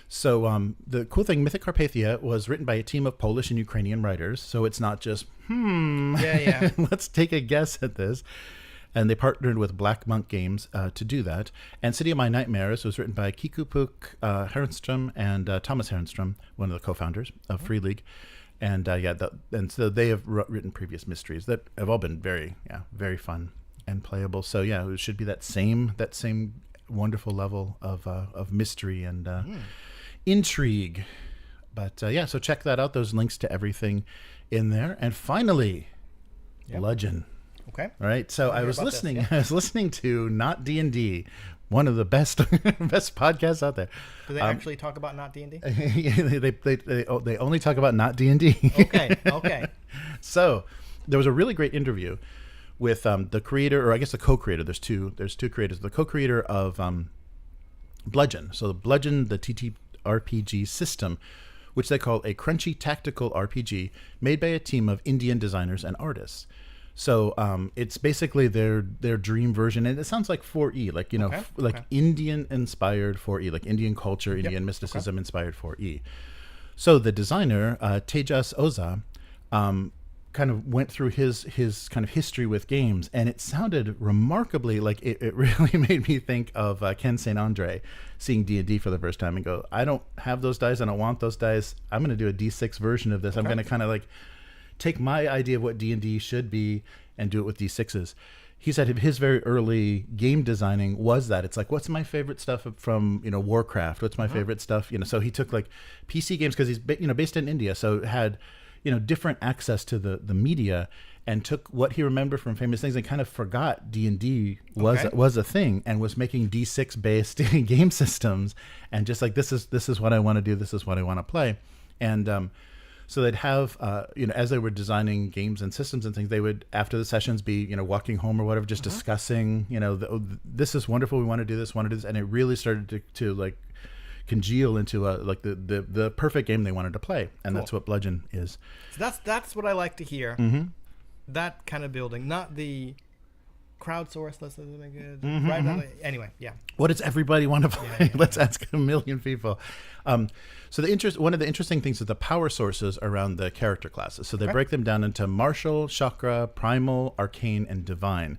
So the cool thing, Mythic Carpathia was written by a team of Polish and Ukrainian writers. So it's not just, let's take a guess at this. And they partnered with Black Monk Games to do that. And City of My Nightmares was written by Kikupuk Herrenstrom and Thomas Herrenstrom, one of the co-founders of Free League. And and so they have written previous mysteries that have all been very fun and playable. So yeah, it should be that same wonderful level of mystery and intrigue. But so check that out. Those links to everything in there. And finally, Bludgeon. Okay. All right. So I was listening. I was listening to Not D&D, one of the best podcasts out there. Do they actually talk about Not D&D? They only talk about Not D&D. Okay. So there was a really great interview with the creator, or I guess the co-creator. There's two creators. The co-creator of Bludgeon. So the Bludgeon, the TTRPG system, which they call a crunchy tactical RPG made by a team of Indian designers and artists. So it's basically their dream version, and it sounds like 4E, like Indian inspired 4E, like Indian culture, Indian mysticism inspired 4E. So the designer Tejas Oza kind of went through his kind of history with games, and it sounded remarkably like it really made me think of Ken St. Andre seeing D&D for the first time and go, I don't have those dice, I don't want those dice, I'm going to do a D6 version of this. I'm going to kind of like take my idea of what D&D should be and do it with D6s. He said his very early game designing was that. It's like, what's my favorite stuff from, Warcraft? What's my favorite stuff? So he took like PC games because he's, based in India. So had, different access to the media, and took what he remembered from famous things and kind of forgot D&D was a thing, and was making D6 based game systems, and just like, this is what I want to do. This is what I want to play. And, so they'd have, as they were designing games and systems and things, they would, after the sessions, be, walking home or whatever, just discussing, this is wonderful. We want to do this, and it really started to like congeal into the perfect game they wanted to play, and that's what Bludgeon is. So that's what I like to hear. That kind of building, not the crowdsource. Right? Anyway, yeah. What does everybody want to play? Let's ask a million people. So one of the interesting things is the power sources around the character classes. So they break them down into martial, chakra, primal, arcane, and divine.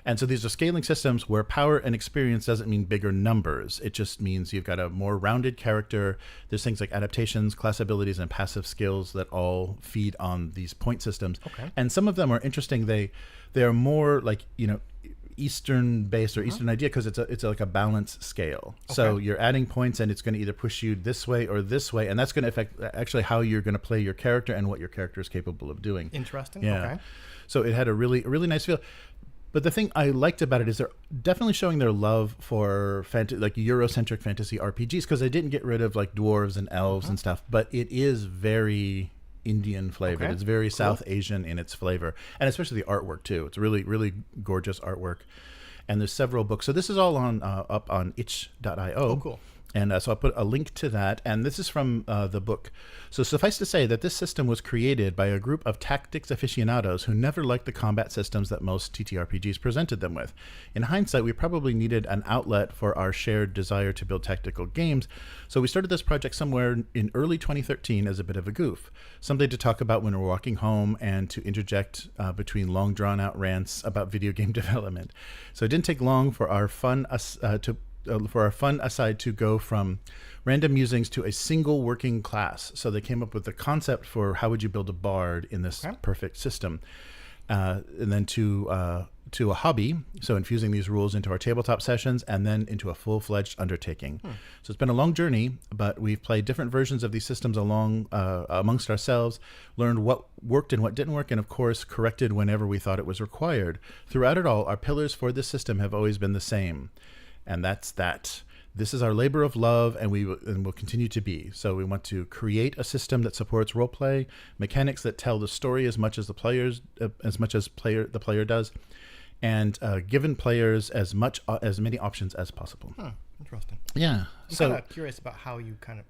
And so these are scaling systems where power and experience doesn't mean bigger numbers. It just means you've got a more rounded character. There's things like adaptations, class abilities, and passive skills that all feed on these point systems. And some of them are interesting. They are more like, Eastern based or Eastern idea, because it's like a balance scale. So you're adding points, and it's going to either push you this way or this way, and that's going to affect actually how you're going to play your character and what your character is capable of doing. Interesting. Yeah. So it had a really nice feel. But the thing I liked about it is they're definitely showing their love for like Eurocentric fantasy RPGs, because they didn't get rid of like dwarves and elves and stuff, but it is very Indian flavored. It's very South Asian in its flavor, and especially the artwork too. It's really gorgeous artwork, and there's several books. So this is all on up on itch.io. Oh, cool. And so I'll put a link to that. And this is from the book. So suffice to say that this system was created by a group of tactics aficionados who never liked the combat systems that most TTRPGs presented them with. In hindsight, we probably needed an outlet for our shared desire to build tactical games. So we started this project somewhere in early 2013 as a bit of a goof. Something to talk about when we're walking home, and to interject between long drawn-out rants about video game development. So it didn't take long for our fun aside to go from random musings to a single working class. So they came up with the concept for how would you build a bard in this perfect system. and then to a hobby, so infusing these rules into our tabletop sessions, and then into a full-fledged undertaking. So it's been a long journey, but we've played different versions of these systems along amongst ourselves, learned what worked and what didn't work, and of course corrected whenever we thought it was required. Throughout it all, our pillars for this system have always been the same, and that's that. This is our labor of love, and will continue to be. So we want to create a system that supports roleplay, mechanics that tell the story as much as the player does, and given players as many options as possible. Interesting. Yeah. I'm kind of curious about how you kind of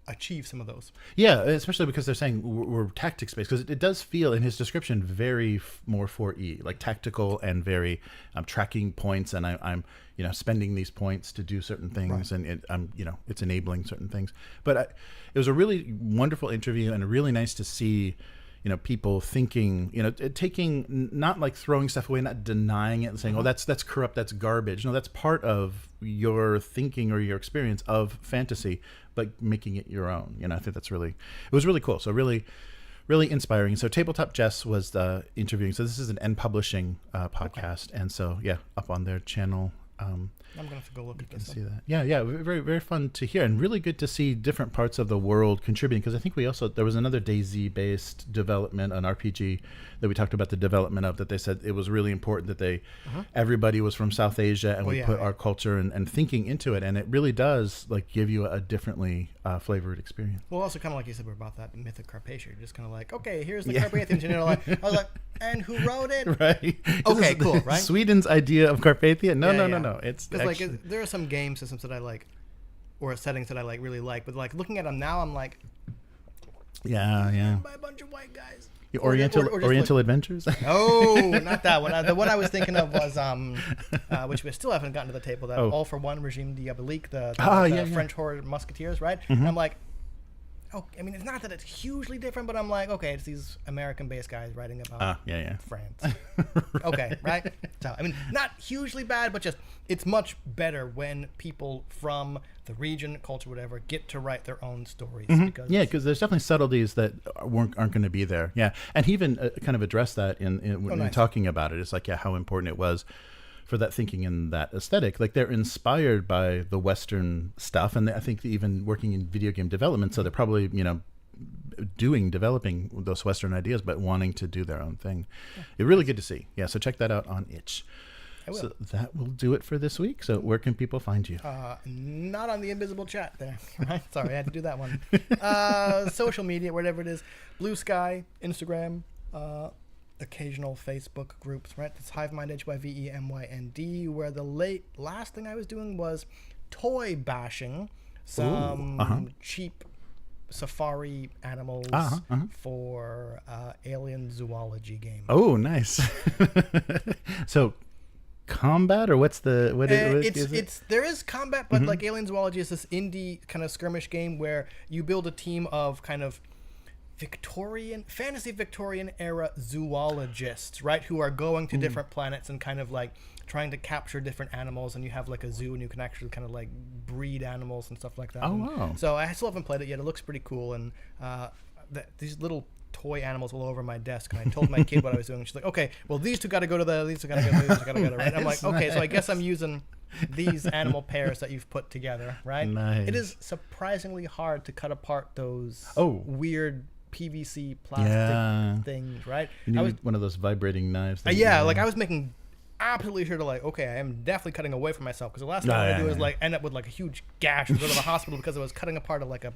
achieve some of those. Yeah, especially because they're saying we're tactics based, because it does feel in his description very more 4E, like tactical and very tracking points, and I'm spending these points to do certain things, right. And it's enabling certain things. But it was a really wonderful interview, and really nice to see people thinking, taking, not like throwing stuff away, not denying it and saying, oh, that's corrupt, that's garbage. No, that's part of your thinking or your experience of fantasy, but making it your own. I think it was really cool. So really, really inspiring. So Tabletop Jess was the interviewing. So this is an N Publishing podcast. Okay. And so, yeah, up on their channel. I'm gonna have to go look at this. See that? Yeah, very, very fun to hear, and really good to see different parts of the world contributing. Because I think there was another DayZ-based development, an RPG that we talked about the development of. That they said it was really important that everybody was from South Asia, and we put our culture and thinking into it, and it really does give you a differently flavored experience. Well, also kind of like you said about that Mythic Carpathia, you're just kind of like, okay, here's the Carpathians, and I was like, and who wrote it? Right. Okay, cool. Right. Sweden's idea of Carpathia? No. It's because there are some game systems that I like, or settings that I really like, but looking at them now, I'm like, yeah, by a bunch of white guys. Oriental Adventures? Oh, not that one. The one I was thinking of was which we still haven't gotten to the table. That All for One Regime Diabolique, the French horror musketeers, right? Mm-hmm. And I'm like, I mean, it's not that it's hugely different, but I'm like, okay, it's these American-based guys writing about France. Okay, right? So, I mean, not hugely bad, but just it's much better when people from the region, culture, whatever, get to write their own stories. Mm-hmm. Because there's definitely subtleties that aren't going to be there. Yeah, and he even kind of addressed that in talking about it. It's like, how important it was for that thinking and that aesthetic. They're inspired by the Western stuff, and I think even working in video game development, so they're probably developing those Western ideas, but wanting to do their own thing. It's really good to see. Yeah, so check that out on itch. I will. So that will do it for this week. So where can people find you? Not on the invisible chat there. Right? Sorry, I had to do that one. Social media, whatever it is. Blue Sky, Instagram, occasional Facebook groups, right? It's Hivemind, HYVEMYND, where the last thing I was doing was toy bashing some cheap safari animals for alien zoology game. Oh, nice. So combat, or what's the there is combat, but alien zoology is this indie kind of skirmish game where you build a team of kind of fantasy Victorian era zoologists, right, who are going to different planets and kind of trying to capture different animals, and you have a zoo and you can actually kind of breed animals and stuff like that. Oh, wow. So I still haven't played it yet. It looks pretty cool, and these little toy animals all over my desk, and I told my kid what I was doing. She's like, okay, well, these two got to go to these two got to go to these two got to go to, right? I'm like, okay, so I guess I'm using these animal pairs that you've put together, right? Nice. It is surprisingly hard to cut apart those weird PVC plastic things, right? You need one of those vibrating knives. I was making absolutely sure to okay, I am definitely cutting away from myself, because the last thing I do is end up with a huge gash and go to the hospital because I was cutting apart a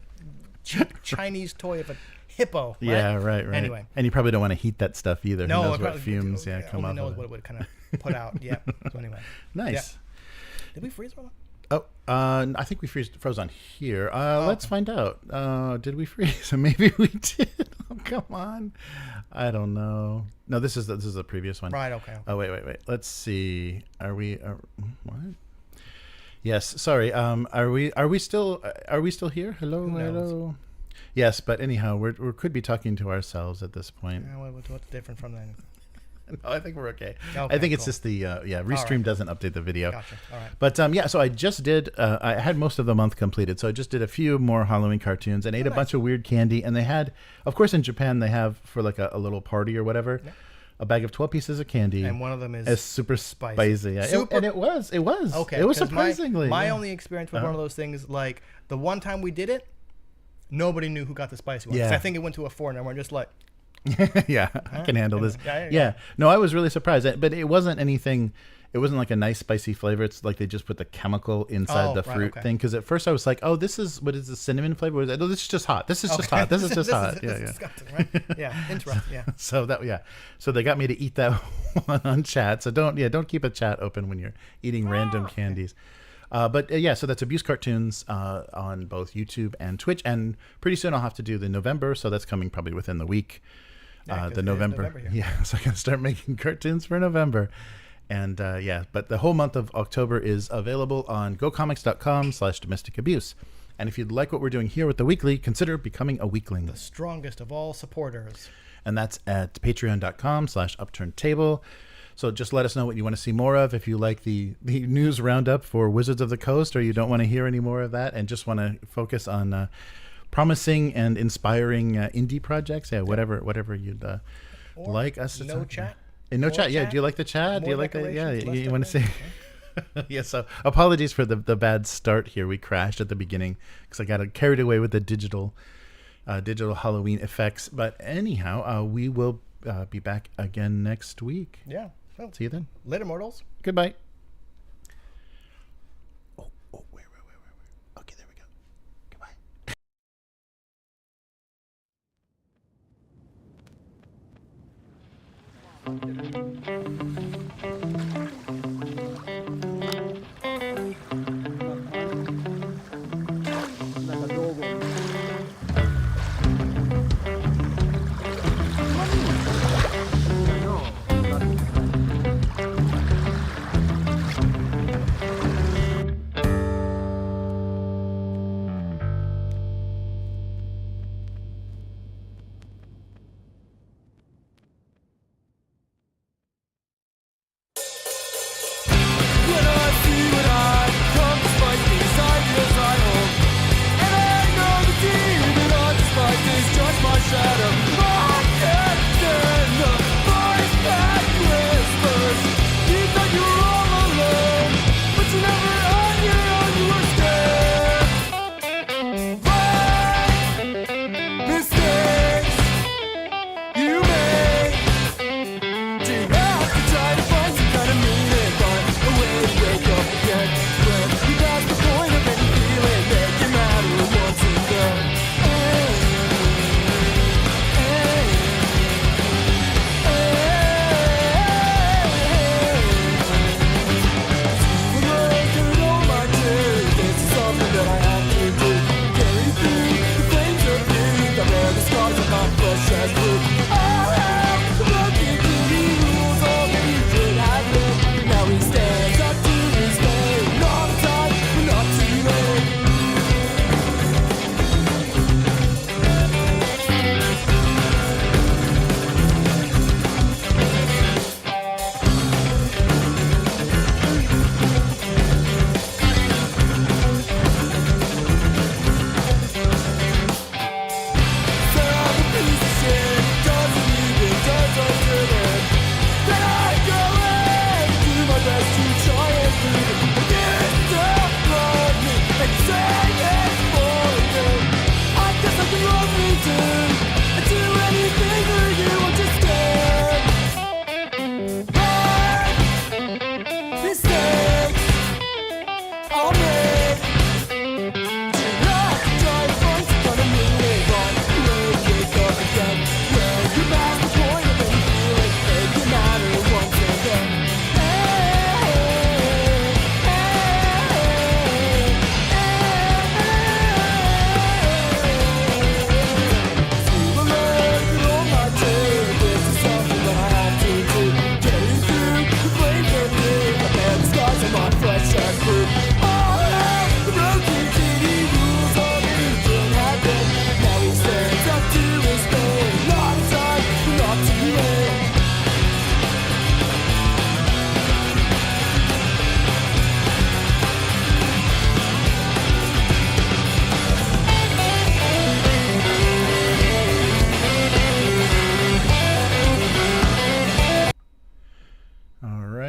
cheap Chinese toy of a hippo. Right? Yeah, right. Anyway, and you probably don't want to heat that stuff either. No, who knows what fumes come off. Who knows what it would kind of put out. Yeah. So anyway, nice. Yeah. Did we freeze one? Oh, I think we froze on here. Let's find out. Did we freeze? Maybe we did. Oh, come on. I don't know. No, this is the previous one. Right. Okay. Oh, wait. Let's see. Are we? What? Yes. Sorry. Are we still here? Hello. Yes, but anyhow, we could be talking to ourselves at this point. Yeah, what's different from that? No, I think we're okay. Okay, I think it's cool. just the Restream doesn't update the video. Gotcha. All right. But so I just did. I had most of the month completed, so I just did a few more Halloween cartoons and ate a bunch of weird candy. And they had, of course, in Japan they have for like a little party or whatever, a bag of 12 pieces of candy, and one of them is super spicy. Yeah. And it was. Okay. It was surprisingly. My only experience with one of those things, like the one time we did it, nobody knew who got the spicy one. 'Cause I think it went to a 4, and we're just like. Yeah, I can handle this. Yeah. No, I was really surprised, but it wasn't anything. It wasn't like a nice spicy flavor. It's like they just put the chemical inside the fruit thing. Because at first I was like, "Oh, this is what is the cinnamon flavor?" No, this is just hot. This is just hot. This is just hot. This is disgusting, right? Yeah, interesting. Yeah. So they got me to eat that one on chat. So don't keep a chat open when you're eating random candies. So that's Abuse Cartoons on both YouTube and Twitch, and pretty soon I'll have to do the November. So that's coming probably within the week. The November so I can start making cartoons for November. And but the whole month of October is available on gocomics.com/domestic abuse. And if you'd like what we're doing here with the weekly, consider becoming a weekling. The strongest of all supporters. And that's at patreon.com/upturntable. So just let us know what you want to see more of. If you like the news roundup for Wizards of the Coast, or you don't want to hear any more of that and just want to focus on promising and inspiring indie projects, whatever you'd like us to talk chat. And no chat. Yeah, do you like the chat? Do you like that? Yeah, you want to say? Yeah. So apologies for the bad start here. We crashed at the beginning because I got carried away with the digital Halloween effects. But anyhow, we will be back again next week. Yeah. Well, see you then. Later, mortals. Goodbye. Wait. Okay, there we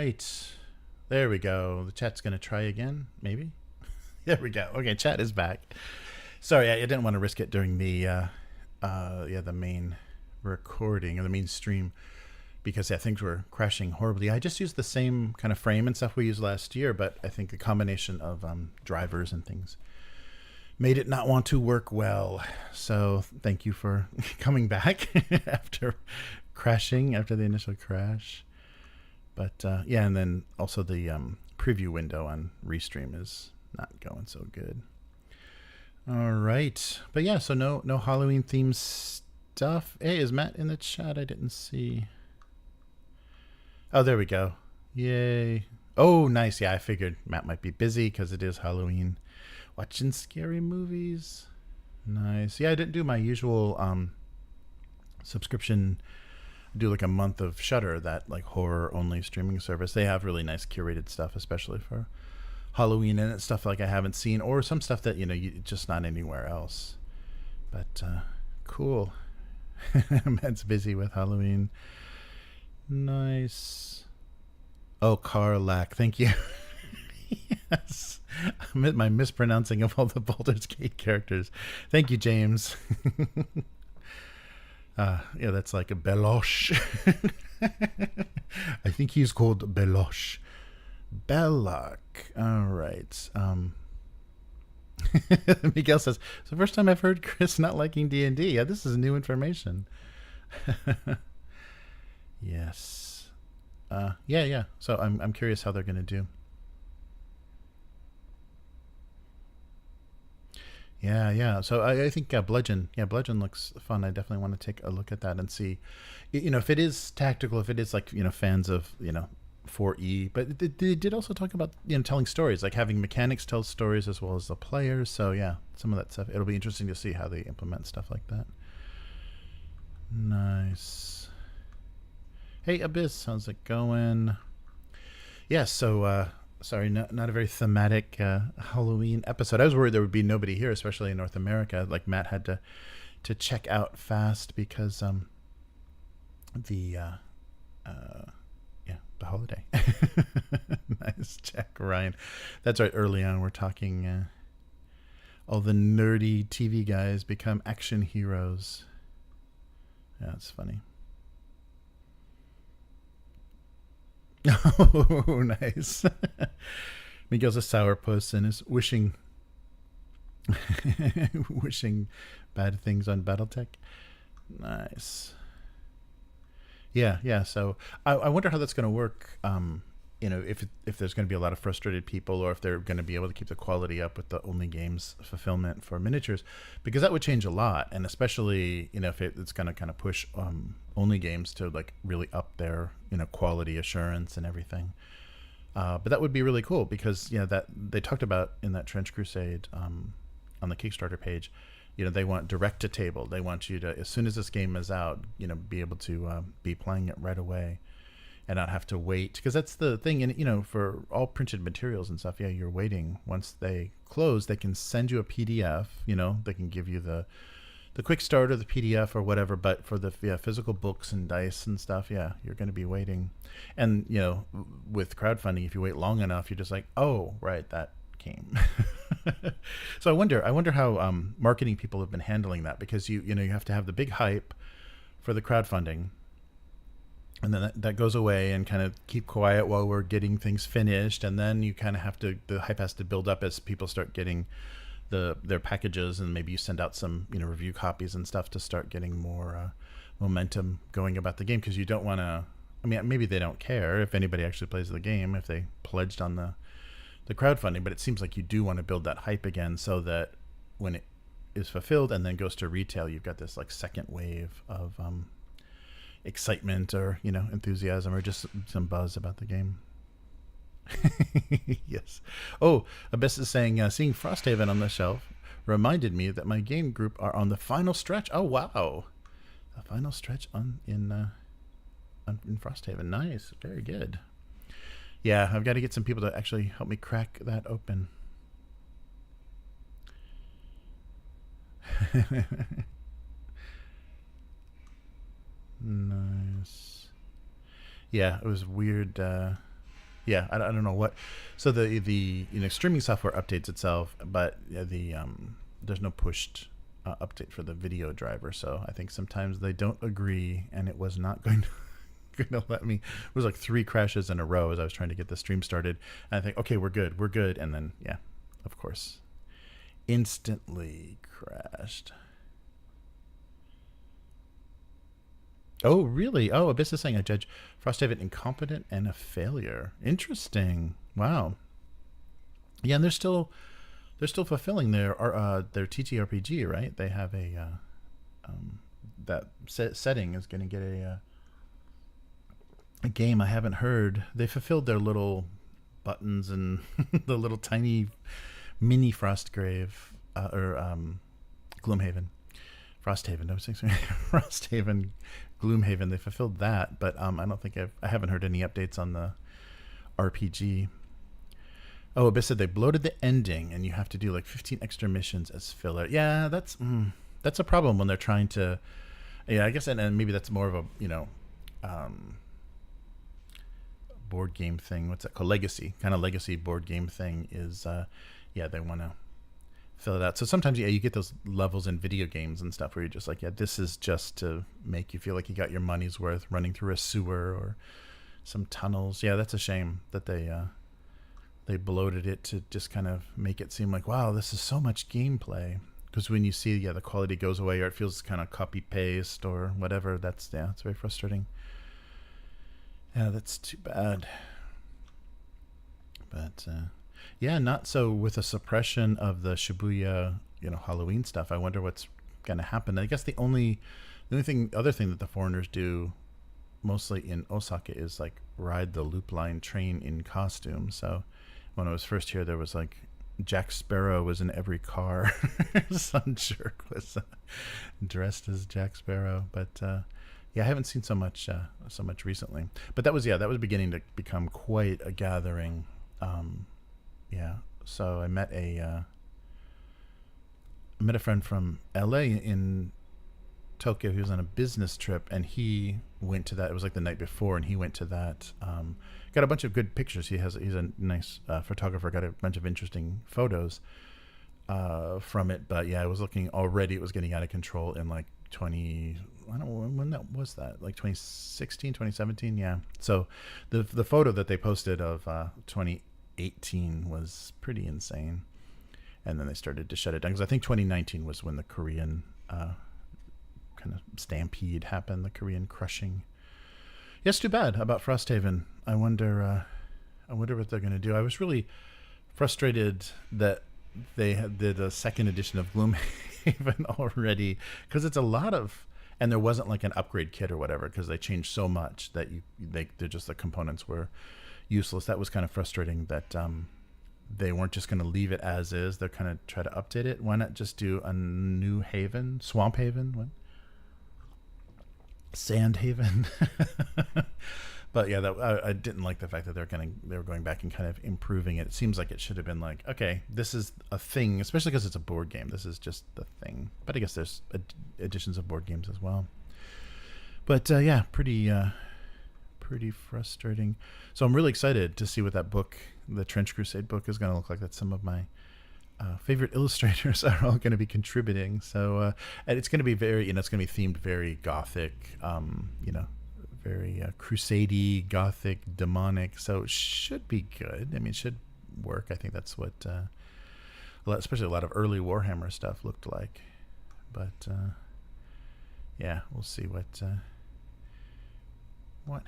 right. There we go. The chat's going to try again, maybe. There we go. Okay, chat is back. Sorry, I didn't want to risk it during the main recording or the main stream because things were crashing horribly. I just used the same kind of frame and stuff we used last year, but I think a combination of drivers and things made it not want to work well. So thank you for coming back after crashing, after the initial crash. But and then also the preview window on Restream is not going so good. All right. But yeah, so no Halloween themed stuff. Hey, is Matt in the chat? I didn't see. Oh, there we go. Yay. Oh, nice. Yeah, I figured Matt might be busy because it is Halloween. Watching scary movies. Nice. Yeah, I didn't do my usual subscription. I do like a month of Shudder, that like horror only streaming service. They have really nice curated stuff, especially for Halloween, and it's stuff like I haven't seen, or some stuff that you just not anywhere else. But cool. Matt's busy with Halloween. Nice. Oh, Karlak, thank you. Yes, my mispronouncing of all the Baldur's Gate characters. Thank you, James. Yeah, that's like a Belosh. I think he's called Belosh. Belloc. All right. Miguel says, it's the first time I've heard Chris not liking D&D. Yeah, this is new information. Yes. Yeah. So I'm curious how they're going to do. Yeah. So I think Bludgeon. Yeah, Bludgeon looks fun. I definitely want to take a look at that and see, if it is tactical, if it is like, fans of, 4E. But they did also talk about, telling stories, like having mechanics tell stories as well as the players. So yeah, some of that stuff. It'll be interesting to see how they implement stuff like that. Nice. Hey, Abyss, how's it going? Yeah, so sorry, not a very thematic Halloween episode. I was worried there would be nobody here, especially in North America. Like Matt had to check out fast because the holiday. Nice check, Ryan. That's right. Early on, we're talking all the nerdy TV guys become action heroes. Yeah, it's funny. Oh, nice. Miguel's a sourpuss and is wishing bad things on BattleTech. Nice. Yeah. So I wonder how that's going to work. If there's going to be a lot of frustrated people, or if they're going to be able to keep the quality up with the only games fulfillment for miniatures, because that would change a lot. And especially, if it's going to kind of push only games to like really up their, quality assurance and everything. But that would be really cool because, that they talked about in that Trench Crusade on the Kickstarter page, they want direct to table. They want you to, as soon as this game is out, be able to be playing it right away and not have to wait. Because that's the thing, and for all printed materials and stuff, you're waiting. Once they close, they can send you a PDF. They can give you the quick start or the PDF or whatever. But for the physical books and dice and stuff, you're going to be waiting. And with crowdfunding, if you wait long enough, you're just like, oh, right, that came. So I wonder how marketing people have been handling that, because you have to have the big hype for the crowdfunding, and then that goes away and kind of keep quiet while we're getting things finished, and then you kind of have to, the hype has to build up as people start getting their packages, and maybe you send out some review copies and stuff to start getting more momentum going about the game, because you don't want to, maybe they don't care if anybody actually plays the game if they pledged on the crowdfunding, but it seems like you do want to build that hype again, so that when it is fulfilled and then goes to retail, you've got this like second wave of excitement or enthusiasm or just some buzz about the game. Yes. Oh, Abyss is saying seeing Frosthaven on the shelf reminded me that my game group are on the final stretch. Oh wow, the final stretch in Frosthaven. Nice, very good. Yeah, I've got to get some people to actually help me crack that open. Nice. Yeah, it was weird Yeah, I don't know what. So the streaming software updates itself, but there's no pushed update for the video driver. So I think sometimes they don't agree, and it was not going to let me. It was like 3 crashes in a row as I was trying to get the stream started. And I think, okay, we're good, and then yeah, of course, instantly crashed. Oh, really? Oh, Abyss is saying I judge Frosthaven incompetent and a failure. Interesting. Wow. Yeah, and they're still fulfilling their TTRPG, right? They have a that setting is going to get a game. I haven't heard. They fulfilled their little buttons and the little tiny mini Frostgrave or Gloomhaven. Frosthaven. I was saying Frosthaven, Gloomhaven. They fulfilled that, but I don't think I haven't heard any updates on the RPG. Oh, Abyss said they bloated the ending, and you have to do like 15 extra missions as filler. Yeah, that's a problem when they're trying to. Yeah, I guess, and maybe that's more of a board game thing. What's that called? Legacy board game thing is. They want to fill it out. So sometimes, you get those levels in video games and stuff where you're just like, this is just to make you feel like you got your money's worth running through a sewer or some tunnels. Yeah, that's a shame that they bloated it to just kind of make it seem like, wow, this is so much gameplay. Because when you see, the quality goes away or it feels kind of copy paste or whatever, it's very frustrating. Yeah, that's too bad. But not so with a suppression of the Shibuya, Halloween stuff. I wonder what's going to happen. I guess the other thing that the foreigners do mostly in Osaka is like ride the loop line train in costume. So when I was first here, there was like Jack Sparrow was in every car. Some jerk was dressed as Jack Sparrow. But I haven't seen so much recently. But that was beginning to become quite a gathering. So I met a friend from LA in Tokyo. He was on a business trip, and he went to that. It was like the night before, and he went to that. Got a bunch of good pictures. He's a nice photographer. Got a bunch of interesting photos from it. But I was looking already. It was getting out of control in like 20. I don't know when that was. That like 2016, 2017. Yeah. So the photo that they posted of 2018 was pretty insane. And then they started to shut it down because I think 2019 was when the Korean kind of stampede happened, the Korean crushing. Yes, too bad about Frosthaven. I wonder what they're going to do. I was really frustrated that they did a second edition of Gloomhaven already because it's a lot of, and there wasn't like an upgrade kit or whatever because they changed so much that they're just the components were useless. That was kind of frustrating that they weren't just going to leave it as is. They're kind of try to update it. Why not just do a new haven, Swamp Haven, what? Sand Haven. But I didn't like the fact that they were going back and kind of improving it. It seems like it should have been like, okay, this is a thing, especially because it's a board game. This is just the thing. But I guess there's editions of board games as well. But pretty frustrating. So I'm really excited to see what that book, the Trench Crusade book, is going to look like. That's some of my favorite illustrators are all going to be contributing. So and it's going to be very, it's going to be themed very gothic, very crusade-y, gothic, demonic. So it should be good. I mean, it should work. I think that's what, especially a lot of early Warhammer stuff looked like. But we'll see what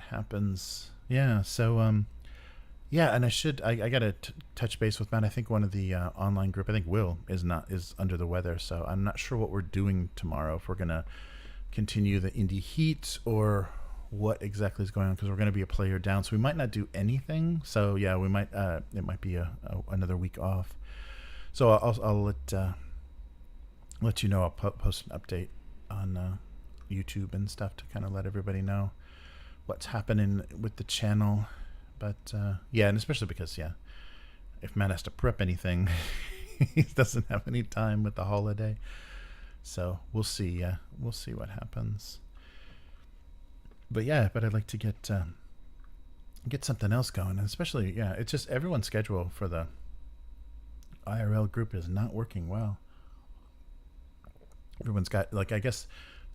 happens. Yeah. So and I gotta touch base with Matt. I think one of the online group, I think Will is under the weather, so I'm not sure what we're doing tomorrow, if we're gonna continue the indie heat or what exactly is going on, because we're gonna be a player down, so we might not do anything. So we might it might be another week off. So I'll let you know. I'll post an update on YouTube and stuff to kind of let everybody know what's happening with the channel. But and especially because if Matt has to prep anything, he doesn't have any time with the holiday. So we'll see what happens. But I'd like to get get something else going. And especially, yeah, it's just everyone's schedule for the IRL group is not working well. Everyone's got, like, I guess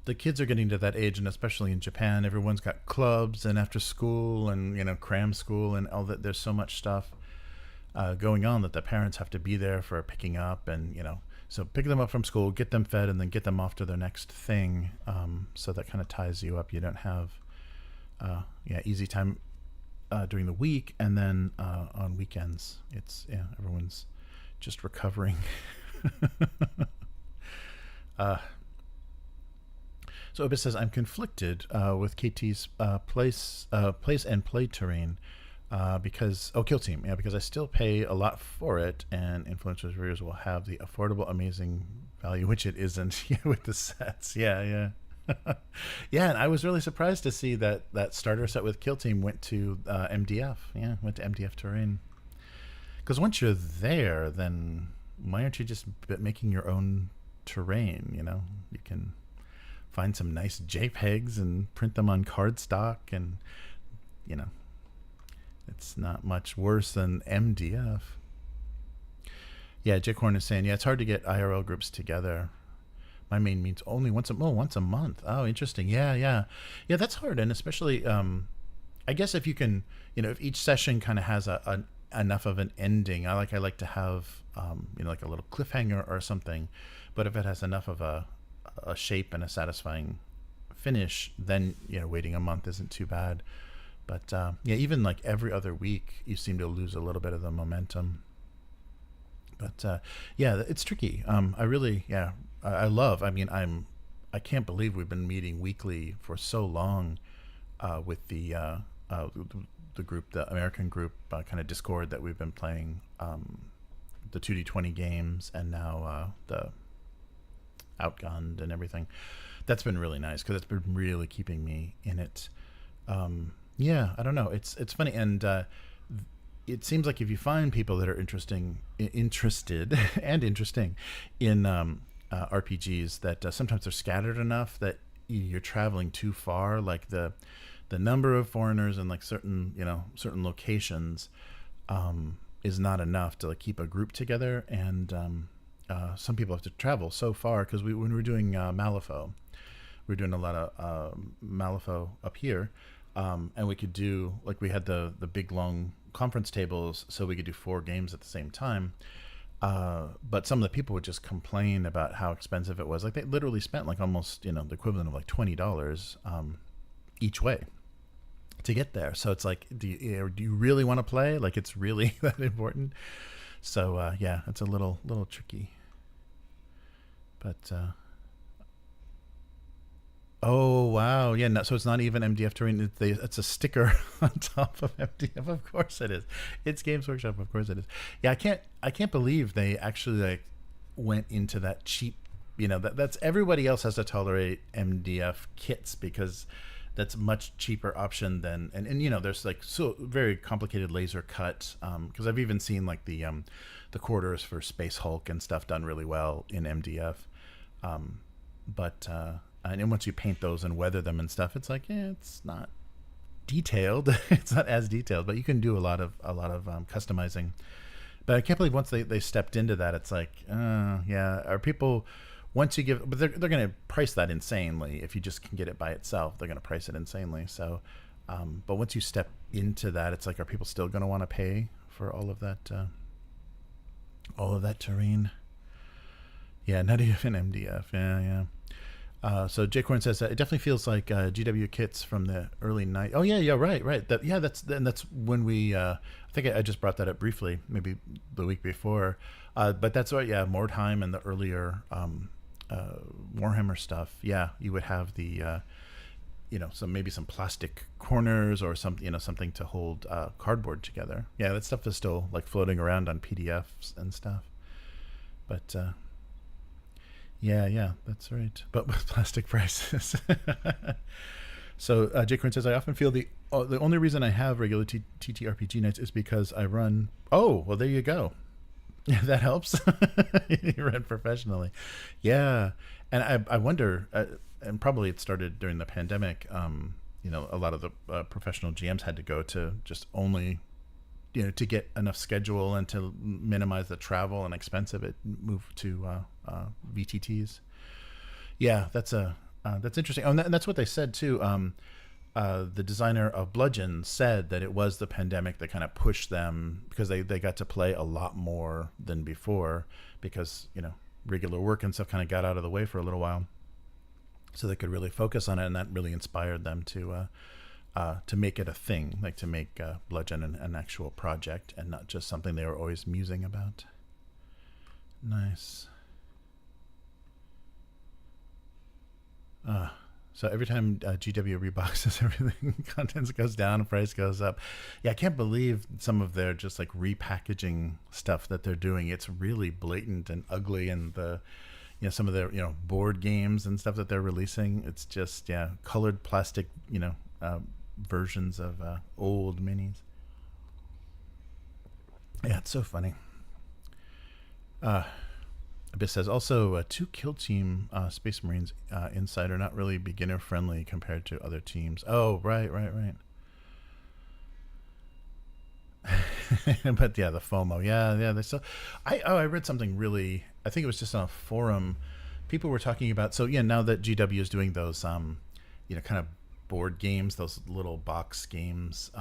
the kids are getting to that age, and especially in Japan, everyone's got clubs and after school and, cram school and all that. There's so much stuff going on that the parents have to be there for picking up, and, so pick them up from school, get them fed, and then get them off to their next thing. So that kind of ties you up. You don't have, easy time during the week, and then on weekends, it's, everyone's just recovering. So Obis says, I'm conflicted with KT's place and play terrain because Kill Team, because I still pay a lot for it, and Influencers Readers will have the affordable, amazing value, which it isn't with the sets. Yeah, and I was really surprised to see that starter set with Kill Team went to MDF. Yeah, went to MDF terrain. Because once you're there, then why aren't you just making your own terrain? You can find some nice JPEGs and print them on cardstock, and it's not much worse than MDF. Yeah, Jake Horn is saying, it's hard to get IRL groups together. My main meets only once a month. Oh, interesting. Yeah, that's hard. And especially I guess if you can, if each session kind of has enough of an ending, I like to have like a little cliffhanger or something. But if it has enough of a shape and a satisfying finish, then waiting a month isn't too bad. But even like every other week, you seem to lose a little bit of the momentum. But it's tricky. I really, I love. I mean, I can't believe we've been meeting weekly for so long with the group, the American group, kind of Discord that we've been playing, the 2D20 games, and now the Outgunned and everything. That's been really nice because it's been really keeping me in it. I don't know. It's funny, and it seems like if you find people that are interested and interesting in RPGs, that sometimes they're scattered enough that you're traveling too far. Like the number of foreigners in like certain locations is not enough to like keep a group together, and some people have to travel so far because when we were doing Malifaux, we were doing a lot of Malifaux up here, and we could do, like, we had the big long conference tables, so we could do 4 games at the same time. But some of the people would just complain about how expensive it was. Like, they literally spent like almost the equivalent of like $20 each way to get there. So it's like, do you really want to play? Like, it's really that important? So it's a little tricky. But oh wow, yeah. No, so it's not even MDF terrain. It's a sticker on top of MDF. Of course it is. It's Games Workshop. Of course it is. Yeah, I can't believe they actually like went into that cheap. That's everybody else has to tolerate MDF kits because that's a much cheaper option than and there's like so very complicated laser cut because I've even seen like the quarters for Space Hulk and stuff done really well in MDF, but and once you paint those and weather them and stuff, it's like it's not detailed. It's not as detailed, but you can do a lot of customizing. But I can't believe once they stepped into that, it's like are people. Once you give, but they're going to price that insanely. If you just can get it by itself, they're going to price it insanely. So, but once you step into that, it's like, are people still going to want to pay for all of that terrain? Yeah, not even MDF. Yeah. So Jake Horn says that it definitely feels like GW kits from the early night. Oh yeah, right. That's when we. I think I just brought that up briefly, maybe the week before. But that's right. Yeah, Mordheim and the earlier. Warhammer stuff, you would have the some plastic corners or something to hold cardboard together. Yeah, that stuff is still like floating around on PDFs and stuff. But that's right. But with plastic prices. So Jake Curran says, I often feel the only reason I have regular TTRPG nights is because I run. Oh, well, there you go. Yeah, that helps. You run professionally. Yeah. And I wonder, and probably it started during the pandemic, a lot of the professional GMs had to go to just only, to get enough schedule and to minimize the travel and expense of it, move to VTTs. Yeah, that's interesting. Oh, and that's what they said too. The designer of Bludgeon said that it was the pandemic that kind of pushed them, because they got to play a lot more than before, because regular work and stuff kind of got out of the way for a little while, so they could really focus on it, and that really inspired them to make it a thing, like to make Bludgeon an actual project and not just something they were always musing about. Nice. So every time GW reboxes everything, contents goes down, price goes up. Yeah, I can't believe some of their just like repackaging stuff that they're doing. It's really blatant and ugly, and some of their board games and stuff that they're releasing. It's just colored plastic versions of old minis. Yeah, it's so funny. Abyss says also 2 Kill Team Space Marines inside are not really beginner friendly compared to other teams. Oh, right. But yeah, the FOMO. Yeah. I read something really, I think it was just on a forum. People were talking about, so yeah, now that GW is doing those, kind of board games, those little box games,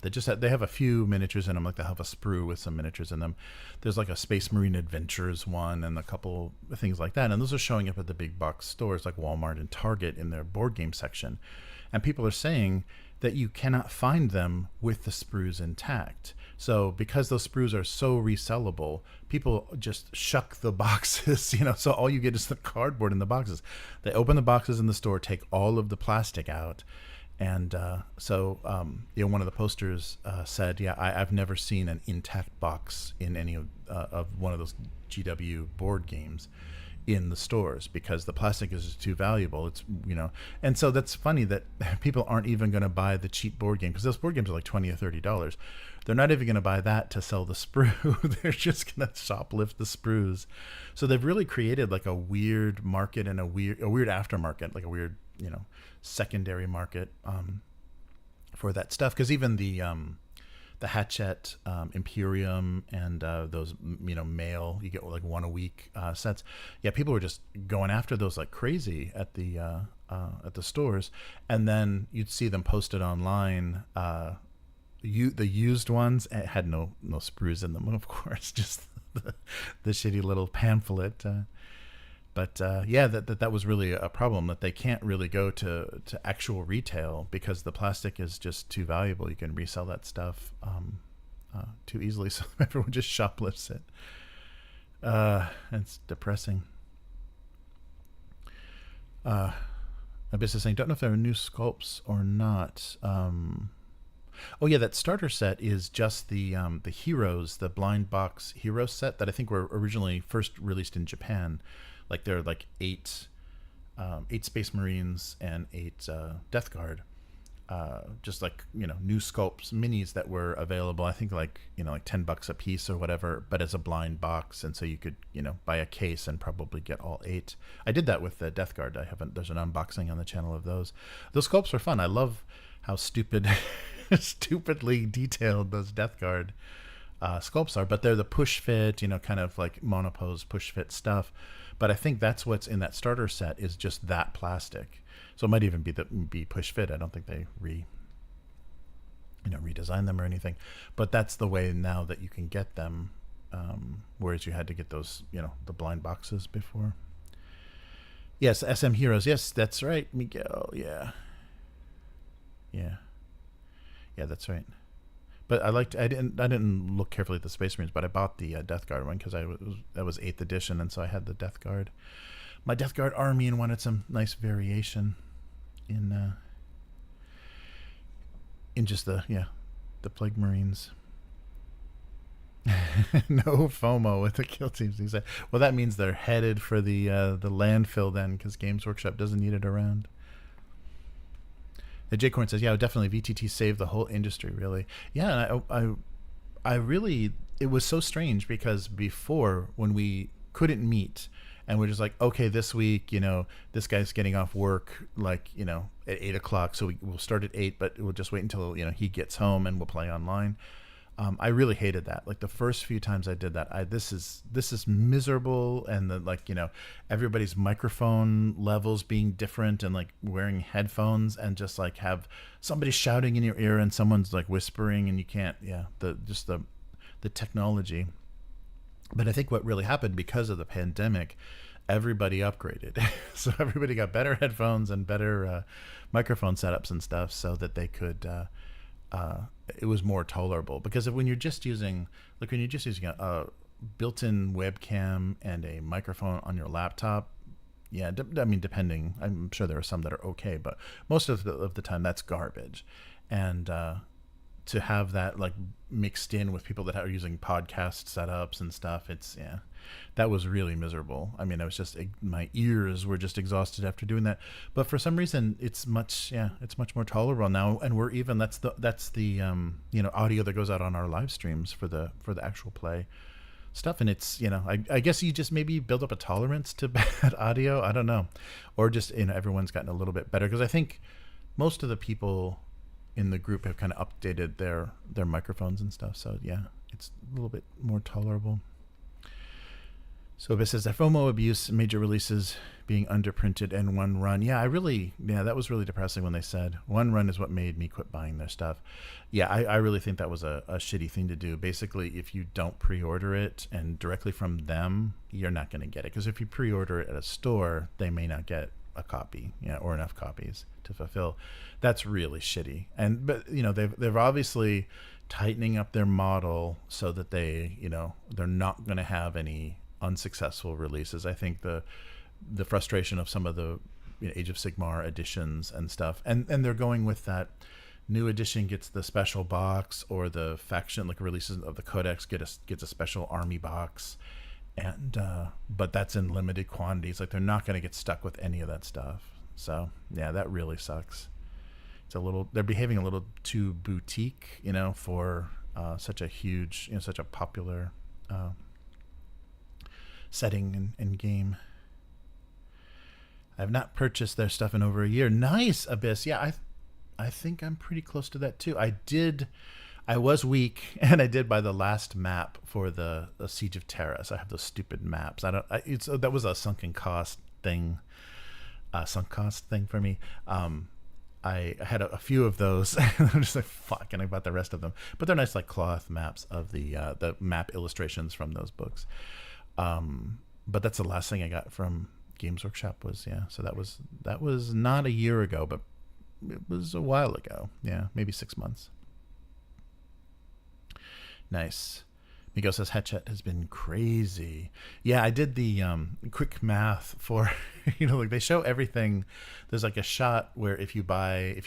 they have a few miniatures in them, like they have a sprue with some miniatures in them. There's like a Space Marine Adventures one and a couple of things like that, and those are showing up at the big box stores like Walmart and Target in their board game section, and people are saying that you cannot find them with the sprues intact. So because those sprues are so resellable, people just shuck the boxes, so all you get is the cardboard in the boxes. They open the boxes in the store, take all of the plastic out. And one of the posters said, I've never seen an intact box in any of one of those GW board games in the stores, because the plastic is just too valuable. It's and so that's funny that people aren't even going to buy the cheap board game, because those board games are like $20 or $30. They're not even going to buy that to sell the sprue. They're just going to shoplift the sprues. So they've really created like a weird market and a weird aftermarket, like a weird secondary market for that stuff. Because even the Hatchet Imperium and those mail, you get like one a week sets. Yeah, people were just going after those like crazy at the stores, and then you'd see them posted online. The used ones had no sprues in them, of course, just the shitty little pamphlet. But that was really a problem, that they can't really go to actual retail because the plastic is just too valuable. You can resell that stuff too easily, so everyone just shoplifts it. It's depressing. Abyss is saying, don't know if there are new sculpts or not. Oh yeah, that starter set is just the heroes, the blind box hero set that I think were originally first released in Japan. Like there are like eight Space Marines and 8 Death Guard, just like new sculpts, minis that were available. I think like $10 a piece or whatever, but as a blind box, and so you could buy a case and probably get all 8. I did that with the Death Guard. There's an unboxing on the channel of those. Those sculpts are fun. I love how stupidly detailed those Death Guard sculpts are, but they're the push fit, kind of like monopose push fit stuff. But I think that's what's in that starter set, is just that plastic. So it might even be push fit. I don't think they redesign them or anything. But that's the way now that you can get them, whereas you had to get those, the blind boxes before. Yes, SM Heroes. Yes, that's right, Miguel. Yeah, that's right. But I didn't look carefully at the Space Marines, but I bought the Death Guard one because that was 8th edition, and so I had the Death Guard, my Death Guard army, and wanted some nice variation in just the Plague Marines. No FOMO with the kill teams. He said, well, that means they're headed for the landfill then, because Games Workshop doesn't need it around. J Corn says, yeah, definitely VTT saved the whole industry, really. Yeah, and I really, it was so strange, because before, when we couldn't meet and we're just like, okay, this week, this guy's getting off work like, at 8:00. So we'll start at 8, but we'll just wait until he gets home and we'll play online. I really hated that. Like the first few times I did that, this is miserable, and everybody's microphone levels being different, and like wearing headphones, and just like have somebody shouting in your ear and someone's like whispering, and you can't. The technology. But I think what really happened because of the pandemic, everybody upgraded. So everybody got better headphones and better microphone setups and stuff, so that they could. It was more tolerable, because when you're just using a built-in webcam and a microphone on your laptop, depending, I'm sure there are some that are okay, but most of the time that's garbage. And to have that like mixed in with people that are using podcast setups and stuff, that was really miserable. I mean, my ears were just exhausted after doing that. But for some reason, it's much more tolerable now, and that's the audio that goes out on our live streams for the actual play stuff. And it's I guess you just maybe build up a tolerance to bad audio. I don't know, or just everyone's gotten a little bit better, because I think most of the people in the group have kind of updated their microphones and stuff. So yeah, it's a little bit more tolerable. So it says that FOMO abuse, major releases being underprinted and one run. Yeah, that was really depressing when they said one run is what made me quit buying their stuff. Yeah, I really think that was a shitty thing to do. Basically, if you don't pre-order it and directly from them, you're not going to get it. Because if you pre-order it at a store, they may not get a copy, or enough copies to fulfill. That's really shitty. But they've obviously tightening up their model so that they're not going to have any unsuccessful releases. I think the frustration of some of the Age of Sigmar editions and stuff, and they're going with that new edition gets the special box, or the faction like releases of the codex gets a special army box, and but that's in limited quantities. Like they're not going to get stuck with any of that stuff. So yeah, that really sucks. They're behaving a little too boutique, for such a huge, such a popular setting and game. I have not purchased their stuff in over a year. Nice, Abyss. Yeah, I think I'm pretty close to that too. I was weak, and I did buy the last map for the Siege of Terrace. I have those stupid maps. That was a sunk cost thing for me. I had a few of those. I'm just like, fuck, and I bought the rest of them. But they're nice, like cloth maps of the map illustrations from those books. But that's the last thing I got from Games Workshop so that was not a year ago, but it was a while ago. Yeah, maybe 6 months. Nice. Miguel says Hatchet has been crazy. Yeah, I did the quick math for like they show everything. There's like a shot where if you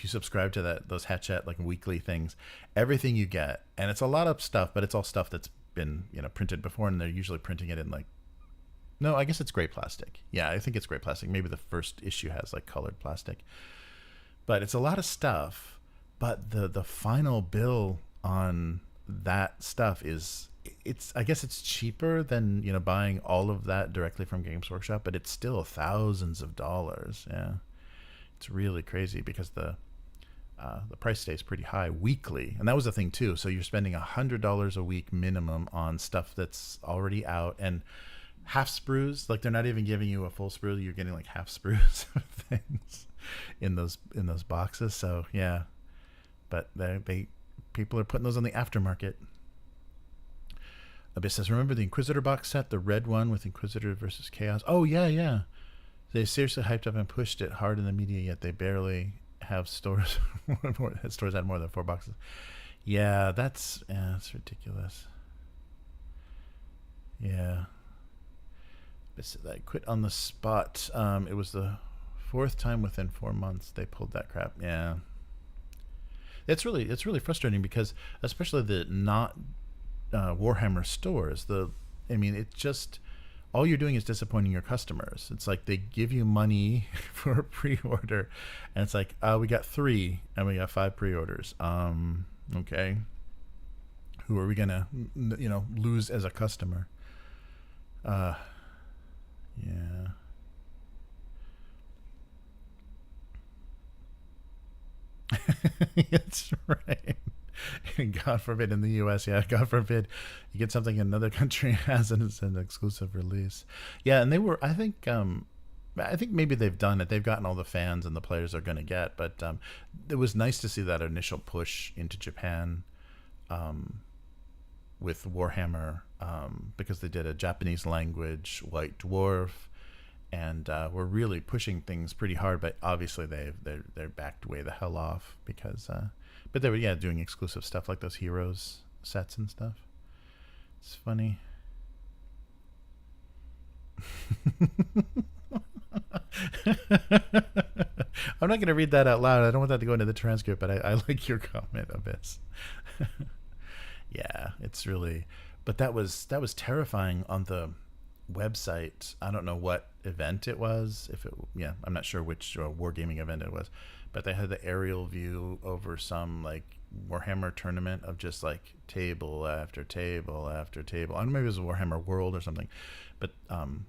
subscribe to those Hatchet like weekly things, everything you get, and it's a lot of stuff, but it's all stuff that's been printed before, and they're usually printing it in like, no, I guess it's gray plastic. Yeah, I think it's gray plastic. Maybe the first issue has like colored plastic, but it's a lot of stuff. But the final bill on that stuff I guess it's cheaper than buying all of that directly from Games Workshop, but it's still thousands of dollars. Yeah, it's really crazy because the price stays pretty high weekly, and that was the thing too. So you're spending $100 a week minimum on stuff that's already out, and half sprues. Like they're not even giving you a full sprue; you're getting like half sprues of things in those boxes. So yeah, but people are putting those on the aftermarket. Abyss says, remember the Inquisitor box set, the red one with Inquisitor versus Chaos? Oh yeah. They seriously hyped up and pushed it hard in the media, yet they barely have stores. Stores had more than 4 boxes. Yeah, that's ridiculous. Yeah. I quit on the spot. It was the 4th time within 4 months they pulled that crap. Yeah. It's really frustrating because especially the not Warhammer stores, it's just all you're doing is disappointing your customers. It's like they give you money for a pre-order, and it's like, we got 3 and we got 5 pre-orders. Okay, who are we gonna lose as a customer? Yeah. That's right. God forbid in the U.S. Yeah, God forbid you get something in another country as an exclusive release. Yeah, and they were. I think maybe they've done it. They've gotten all the fans and the players they're going to get. But it was nice to see that initial push into Japan with Warhammer because they did a Japanese language White Dwarf, and we're really pushing things pretty hard. But obviously they're backed way the hell off because. But they were doing exclusive stuff like those Heroes sets and stuff. It's funny. I'm not going to read that out loud. I don't want that to go into the transcript, but I like your comment, Abyss. Yeah, it's really, but that was terrifying on the website. I don't know what event it was. I'm not sure which wargaming event it was, but they had the aerial view over some like Warhammer tournament of just like table after table after table. I don't know, maybe it was a Warhammer World or something, but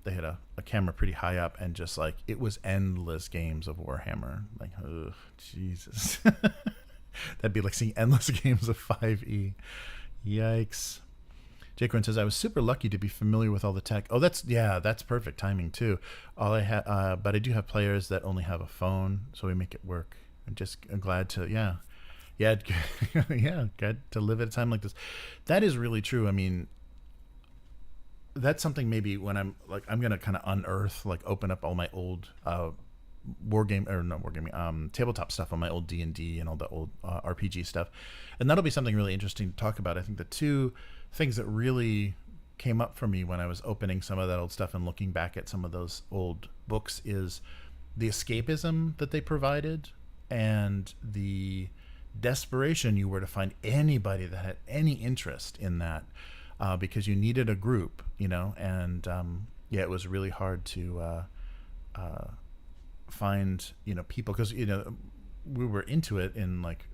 they had a camera pretty high up, and just like it was endless games of Warhammer. Like, oh Jesus. That'd be like seeing endless games of 5e. Yikes. Jake Run says, I was super lucky to be familiar with all the tech. Oh, that's perfect timing too. All I had, but I do have players that only have a phone, so we make it work. I'm glad to, glad to live at a time like this. That is really true. I mean, that's something maybe when I'm going to kind of unearth, like open up all my old tabletop stuff on my old D&D and all the old RPG stuff. And that'll be something really interesting to talk about. I think the two things that really came up for me when I was opening some of that old stuff and looking back at some of those old books is the escapism that they provided and the desperation you were to find anybody that had any interest in that, because you needed a group, and it was really hard to find people, because we were into it in like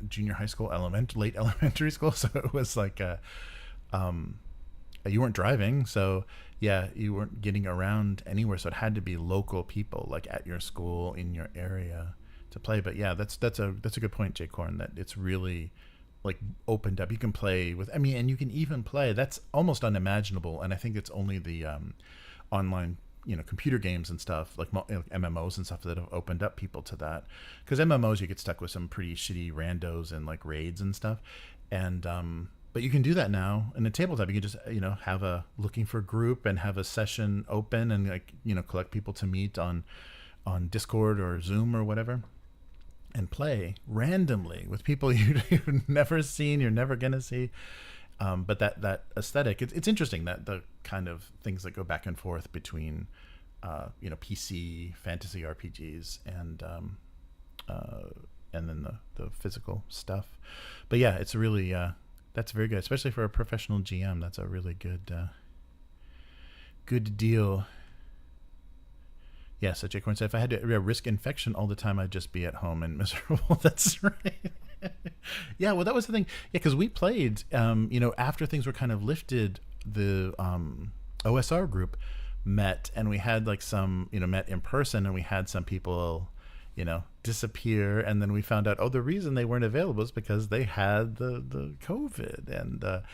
junior high school, late elementary school, so it was like you weren't driving, so you weren't getting around anywhere, so it had to be local people like at your school in your area to play. But that's a good point, Jake Korn, that it's really like opened up. You can play with, and you can even play, that's almost unimaginable, and I think it's only the online computer games and stuff like MMOs and stuff that have opened up people to that, because MMOs you get stuck with some pretty shitty randos and like raids and stuff, and but you can do that now in a tabletop. You can just have a looking for group and have a session open and like collect people to meet on Discord or Zoom or whatever and play randomly with people you've never seen, you're never gonna see. But that aesthetic, it's interesting that the kind of things that go back and forth between, PC fantasy RPGs and then the physical stuff. But it's really, that's very good, especially for a professional GM. That's a really good deal. Yeah, so Jake Horn said, if I had to risk infection all the time, I'd just be at home and miserable. That's right. Yeah, well, that was the thing. Yeah, because we played, after things were kind of lifted, the OSR group met, and we had like some, met in person, and we had some people, disappear, and then we found out, the reason they weren't available is because they had the COVID,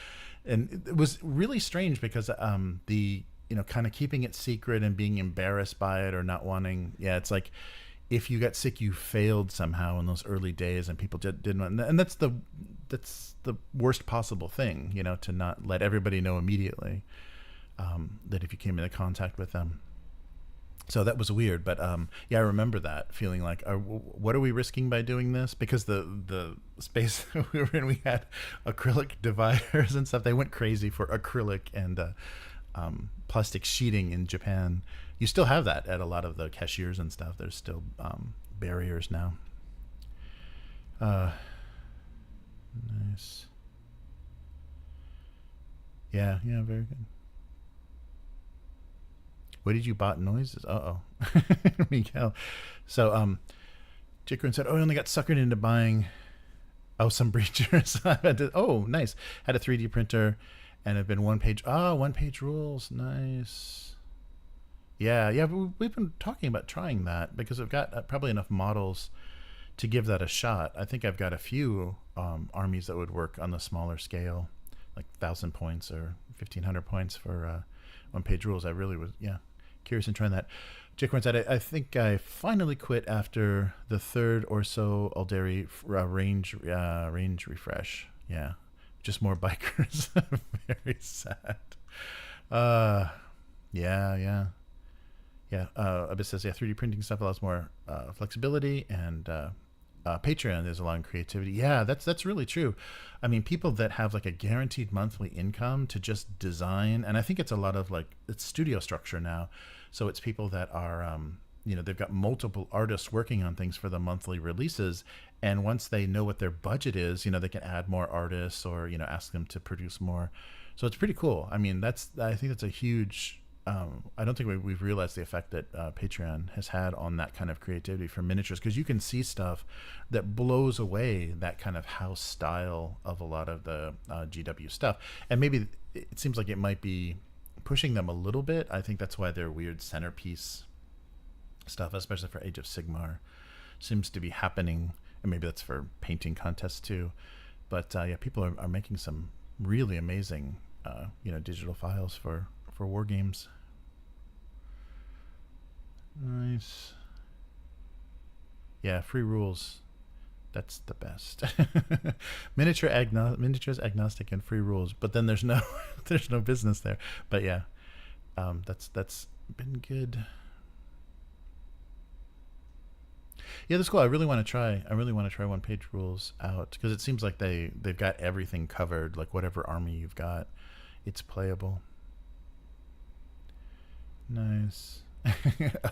and it was really strange because the kind of keeping it secret and being embarrassed by it or not wanting, it's like, if you got sick, you failed somehow in those early days, and people didn't. And that's the worst possible thing, to not let everybody know immediately that if you came into contact with them. So that was weird, but I remember that feeling like, what are we risking by doing this? Because the space that we were in, we had acrylic dividers and stuff. They went crazy for acrylic and plastic sheeting in Japan. You still have that at a lot of the cashiers and stuff. There's still barriers now. Nice. Yeah, very good. What did you bought noises? Miguel. So Jikrin said, I only got suckered into buying some breachers. Nice. Had a 3D printer and have been one-page rules. Nice. Yeah, we've been talking about trying that because we've got probably enough models to give that a shot. I think I've got a few armies that would work on the smaller scale, like 1,000 points or 1,500 points for one-page rules. I really was, curious in trying that. Jake runs said, I think I finally quit after the third or so Alderi range refresh. Yeah, just more bikers. Very sad. Yeah. Abyss says, 3D printing stuff allows more flexibility, and Patreon, there's a lot of creativity. Yeah, that's really true. I mean, people that have like a guaranteed monthly income to just design, and I think it's a lot of like, it's studio structure now. So it's people that are, they've got multiple artists working on things for the monthly releases. And once they know what their budget is, they can add more artists or, ask them to produce more. So it's pretty cool. I mean, I think that's a huge, I don't think we've realized the effect that Patreon has had on that kind of creativity for miniatures, because you can see stuff that blows away that kind of house style of a lot of the GW stuff. And maybe it seems like it might be pushing them a little bit. I think that's why their weird centerpiece stuff, especially for Age of Sigmar, seems to be happening. And maybe that's for painting contests too. But people are making some really amazing digital files for war games. Nice. Yeah, free rules. That's the best. Miniatures agnostic and free rules, but then there's no business there. But yeah, that's been good. Yeah, that's cool. I really want to try one-page rules out, because it seems like they've got everything covered. Like whatever army you've got, it's playable. Nice.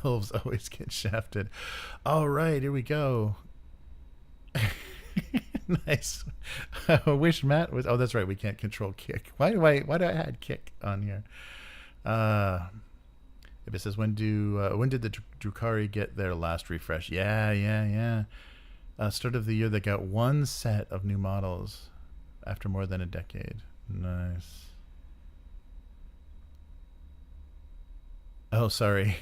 Elves always get shafted. All right, here we go. Nice. I wish Matt was. Oh, that's right. We can't control kick. Why do I add kick on here? If it says when did the Drukhari get their last refresh? Yeah. Start of the year, they got one set of new models after more than a decade. Nice. Oh, sorry.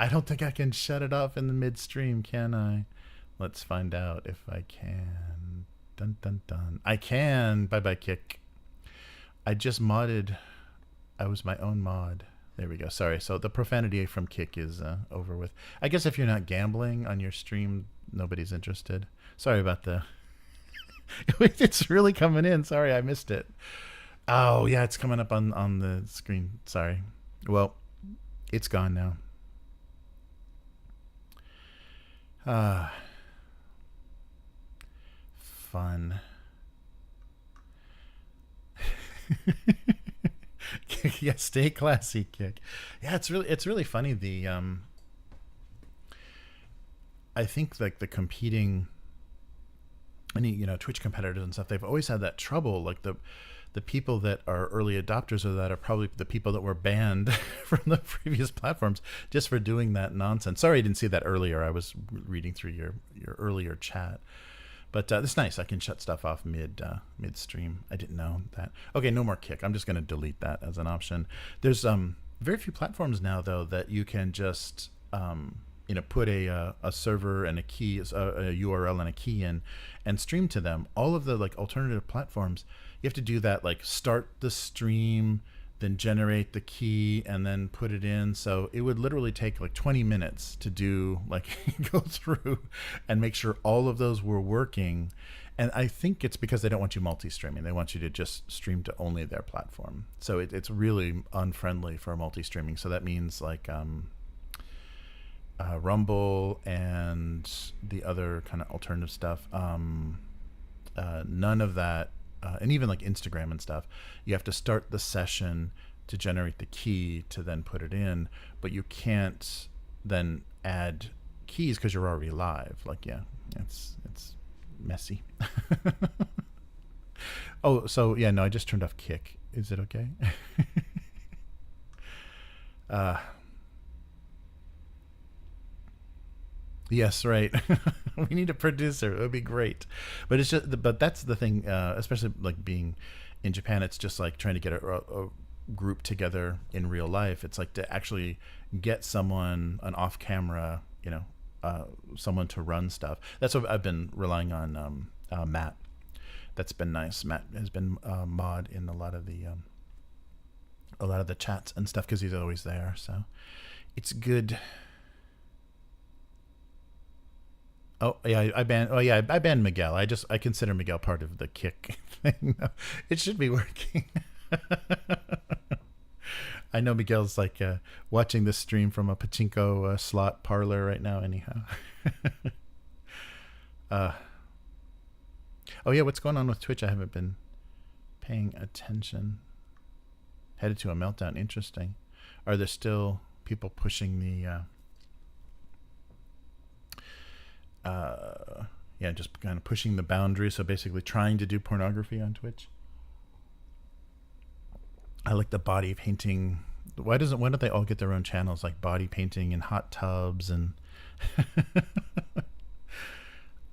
I don't think I can shut it off in the midstream, can I? Let's find out if I can. Dun dun dun. I can. Bye kick. I just modded. I was my own mod. There we go. Sorry. So the profanity from kick is over with. I guess if you're not gambling on your stream, nobody's interested. Sorry about the. It's really coming in. Sorry, I missed it. Oh yeah, it's coming up on the screen. Sorry. Well, it's gone now. Fun. Yeah, stay classy, kick. Yeah, it's really funny. The I think like the competing, Twitch competitors and stuff, they've always had that trouble. Like the people that are early adopters of that are probably the people that were banned from the previous platforms just for doing that nonsense. Sorry, I didn't see that earlier. I was reading through your earlier chat. But it's nice. I can shut stuff off midstream. I didn't know that. Okay, no more kick. I'm just going to delete that as an option. There's very few platforms now, though, that you can just put a server and a key, a URL and a key in, and stream to them. All of the like alternative platforms, you have to do that, like start the stream, then generate the key, and then put it in. So it would literally take like 20 minutes to do, like go through and make sure all of those were working. And I think it's because they don't want you multi-streaming. They want you to just stream to only their platform. So it's really unfriendly for multi-streaming. So that means like Rumble and the other kind of alternative stuff. None of that. And even like Instagram and stuff, you have to start the session to generate the key to then put it in, but you can't then add keys because you're already live. Like, yeah, it's messy. Oh, so yeah, no, I just turned off kick. Is it okay? Yes, right. We need a producer. It would be great. But that's the thing, especially like being in Japan, it's just like trying to get a group together in real life. It's like to actually get someone, an off-camera someone to run stuff. That's what I've been relying on. Matt, that's been nice. Matt has been mod in a lot of the chats and stuff because he's always there. So it's good. Oh yeah, I banned Miguel. I consider Miguel part of the kick thing. It should be working. I know Miguel's like watching this stream from a pachinko slot parlor right now. Anyhow. Oh yeah, what's going on with Twitch? I haven't been paying attention. Headed to a meltdown. Interesting. Are there still people pushing the? Just kind of pushing the boundaries. So basically, trying to do pornography on Twitch. I like the body painting. Why don't they all get their own channels, like body painting and hot tubs and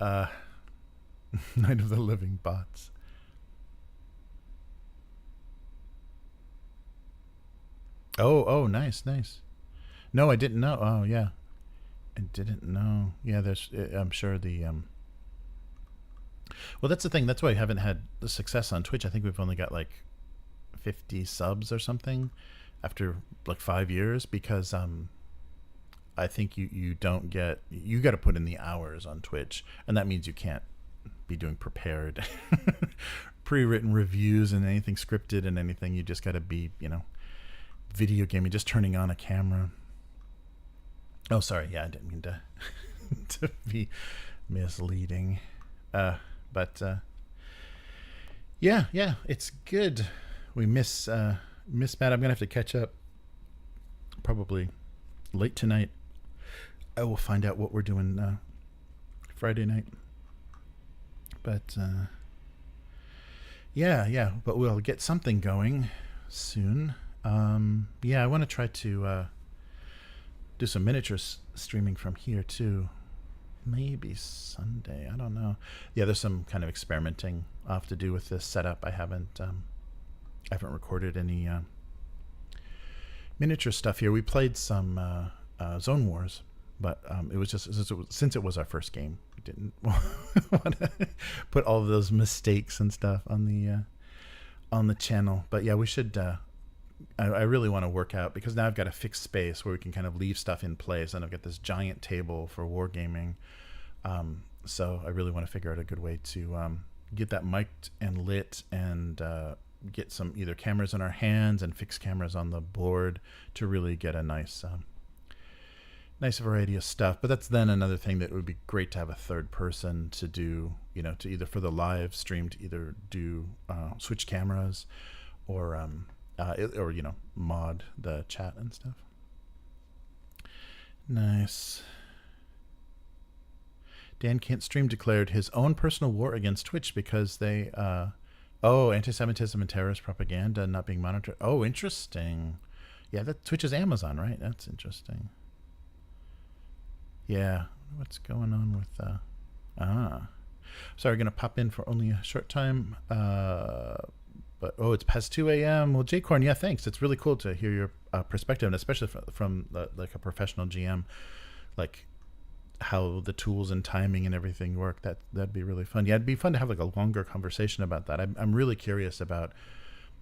Night of the Living Bots. Oh, nice. No, I didn't know. Oh, yeah. I didn't know. Yeah, I'm sure the well, that's the thing. That's why I haven't had the success on Twitch. I think we've only got like 50 subs or something after like 5 years because I think you got to put in the hours on Twitch, and that means you can't be doing prepared pre-written reviews and anything scripted and anything. You just got to be video gaming, just turning on a camera. Oh, sorry. Yeah, I didn't mean to to be misleading. But yeah, it's good. We miss Matt. I'm gonna have to catch up probably late tonight. I will find out what we're doing Friday night. But yeah, but we'll get something going soon. I want to try to do some miniature streaming from here too. Maybe Sunday. I don't know. Yeah, there's some kind of experimenting I'll have to do with this setup. I haven't recorded any miniature stuff here. We played some Zone Wars, but it was just since it was our first game, we didn't want to put all of those mistakes and stuff on the channel. But yeah, we should. I really want to work out because now I've got a fixed space where we can kind of leave stuff in place, and I've got this giant table for wargaming. So I really want to figure out a good way to get that mic'd and lit and get some either cameras in our hands and fixed cameras on the board to really get a nice variety of stuff. But that's then another thing that would be great to have a third person to do, to either for the live stream to either do switch cameras or mod the chat and stuff. Nice. Dan Can't Stream declared his own personal war against Twitch because they anti-Semitism and terrorist propaganda not being monitored. Oh, interesting. Yeah, that Twitch is Amazon, right? That's interesting. Yeah, what's going on with sorry, gonna pop in for only a short time. But it's past 2 a.m. Well, Jaycorn, yeah, thanks. It's really cool to hear your perspective, and especially from like a professional GM, like how the tools and timing and everything work. That'd be really fun. Yeah, it'd be fun to have like a longer conversation about that. I'm really curious about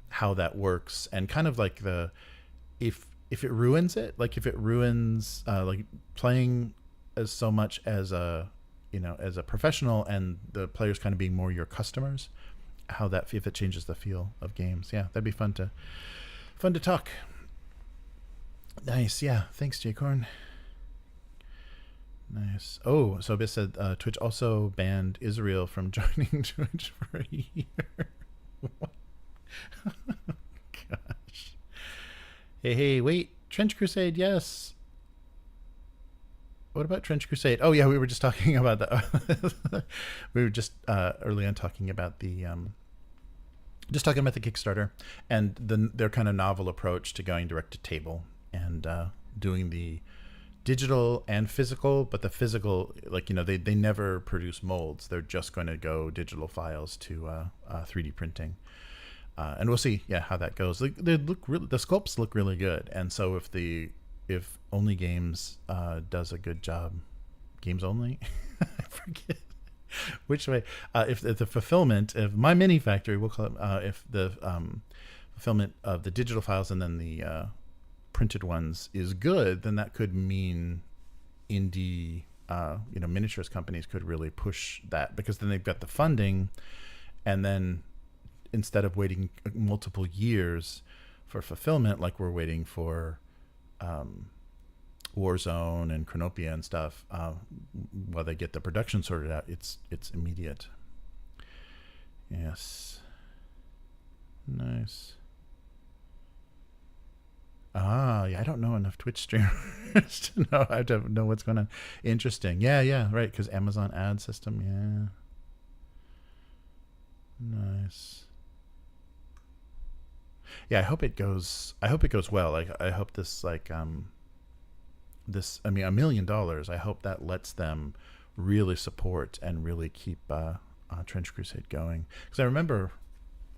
how that works and kind of like if it ruins it, like if it ruins like playing as so much as a professional and the players kind of being more your customers. How that if it changes the feel of games. Yeah, that'd be fun to talk. Nice. Yeah, thanks, Jaycorn. Nice. Oh, so Abyss said Twitch also banned Israel from joining Twitch for a year. What? Gosh. Hey, wait. Trench Crusade, yes. What about Trench Crusade? Oh yeah, we were just talking about that. We were just early on talking about the Kickstarter and their kind of novel approach to going direct to table and doing the digital and physical, but the physical, they never produce molds. They're just going to go digital files to 3D printing. And we'll see, how that goes. The sculpts look really good. And so if the if Only Games does a good job. Games Only? I forget which way. If the fulfillment of My Mini Factory, we'll call it, if the fulfillment of the digital files and then the printed ones is good, then that could mean indie miniatures companies could really push that, because then they've got the funding, and then instead of waiting multiple years for fulfillment like we're waiting for Warzone and Chronopia and stuff, while they get the production sorted out, it's immediate. Yes. Nice. Yeah, I don't know enough Twitch streamers to know. I have to know what's going on. Interesting. Yeah, right, because Amazon ad system, yeah. Nice. Yeah, I hope it goes well. Like, I hope this, like, this, I mean, $1 million, I hope that lets them really support and really keep Trench Crusade going. Because I remember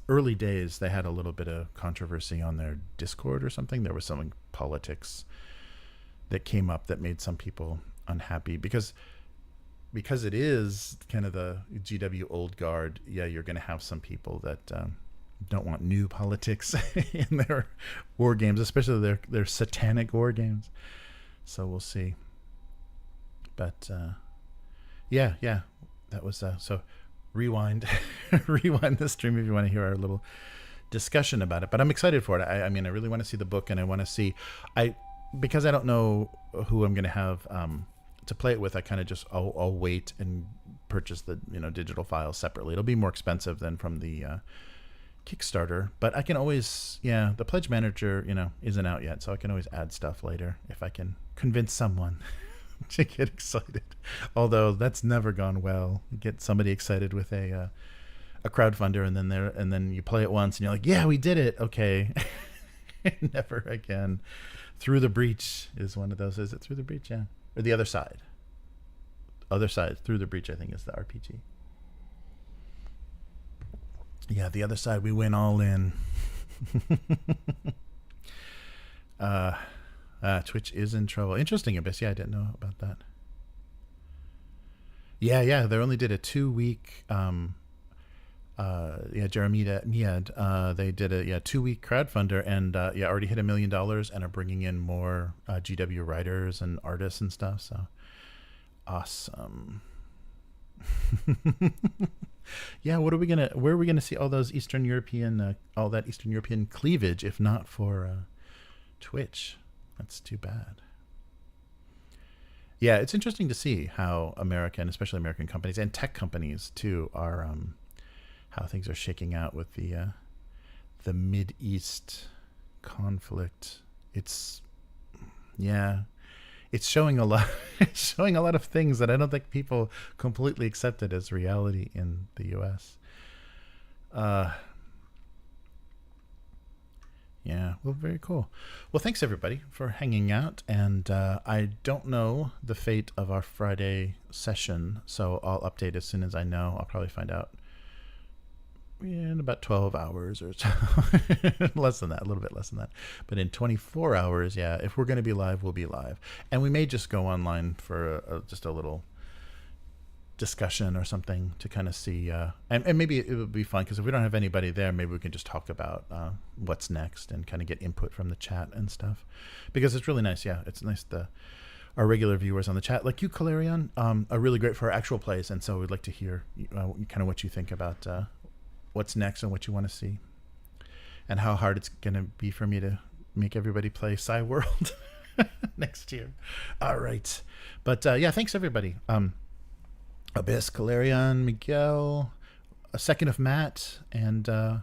early days, they had a little bit of controversy on their Discord or something. There was some politics that came up that made some people unhappy, because it is kind of the GW old guard. Yeah, you're going to have some people that don't want new politics in their war games, especially their satanic war games. So we'll see. But yeah, that was so. Rewind the stream if you want to hear our little discussion about it. But I'm excited for it. I mean, I really want to see the book, and I want to see, because I don't know who I'm going to have to play it with. I kind of just I'll wait and purchase the digital files separately. It'll be more expensive than from the Kickstarter, but I can always the pledge manager isn't out yet, so I can always add stuff later if I can convince someone to get excited. Although that's never gone well. You get somebody excited with a crowdfunder, and then you play it once and you're like, yeah, we did it. Okay. Never again. Through the Breach is one of those. Is it Through the Breach? Yeah. Or The Other Side. Through the Breach, I think, is the RPG. Yeah, The Other Side, we went all in. Twitch is in trouble. Interesting, Abyss. Yeah, I didn't know about that. Yeah, they only did a 2-week. Jeremy Miad. They did a 2-week crowdfunder, and already hit $1 million, and are bringing in more GW writers and artists and stuff. So awesome. Yeah, where are we gonna see all that Eastern European cleavage if not for Twitch? That's too bad. Yeah, it's interesting to see how especially American companies and tech companies too, are how things are shaking out with the Mid-East conflict. It's showing a lot. It's showing a lot of things that I don't think people completely accepted as reality in the U.S. Yeah, well, very cool. Well, thanks everybody for hanging out, and I don't know the fate of our Friday session, so I'll update as soon as I know. I'll probably find out in about 12 hours or so. Less than that, a little bit less than that. But in 24 hours, if we're going to be live, we'll be live. And we may just go online for just a little discussion or something to kind of see. And maybe it would be fun, because if we don't have anybody there, maybe we can just talk about what's next and kind of get input from the chat and stuff. Because it's really nice. Yeah, it's nice our regular viewers on the chat, like you, Calerion, are really great for our actual plays. And so we'd like to hear kind of what you think about what's next and what you want to see, and how hard it's going to be for me to make everybody play Psy World next year. All right. But thanks everybody. Abyss, Calerion, Miguel, a second of Matt, and and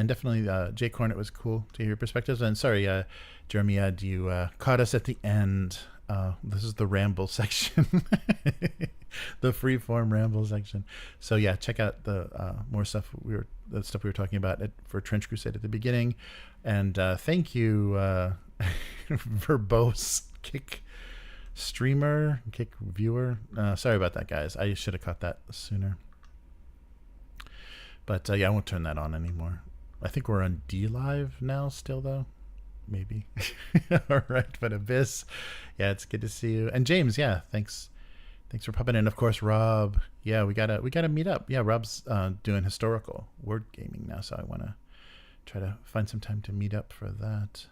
definitely Jay Cornett, was cool to hear your perspectives. And sorry, Jeremy, you caught us at the end. This is the ramble section. The freeform ramble section. So check out the more stuff we were talking about for Trench Crusade at the beginning. And thank you, verbose kick viewer. Sorry about that, guys. I should have caught that sooner. But I won't turn that on anymore. I think we're on D Live now still, though. maybe. All right, but Abyss, yeah, it's good to see you. And James, yeah, thanks for popping in. Of course, Rob, yeah, we gotta meet up. Yeah, Rob's doing historical word gaming now, so I want to try to find some time to meet up for that.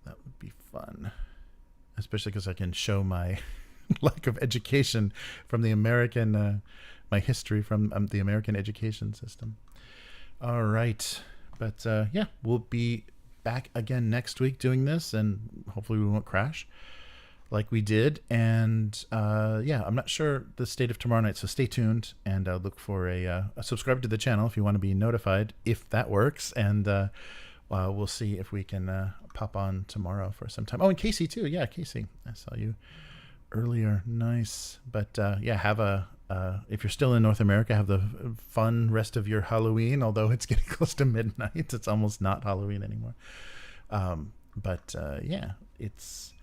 That would be fun, especially because I can show my lack of education from the American, my history from the American education system. All right, but yeah, we'll be back again next week doing this, and hopefully we won't crash like we did. And yeah, I'm not sure the state of tomorrow night, so stay tuned and look for a subscribe to the channel if you want to be notified if that works. And we'll see if we can pop on tomorrow for some time. Oh, and Casey too. Yeah, Casey, I saw you earlier. Nice. But yeah, have a if you're still in North America, have the fun rest of your Halloween, although it's getting close to midnight. It's almost not Halloween anymore. But yeah, it's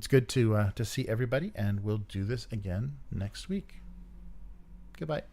good to see everybody, and we'll do this again next week. Goodbye.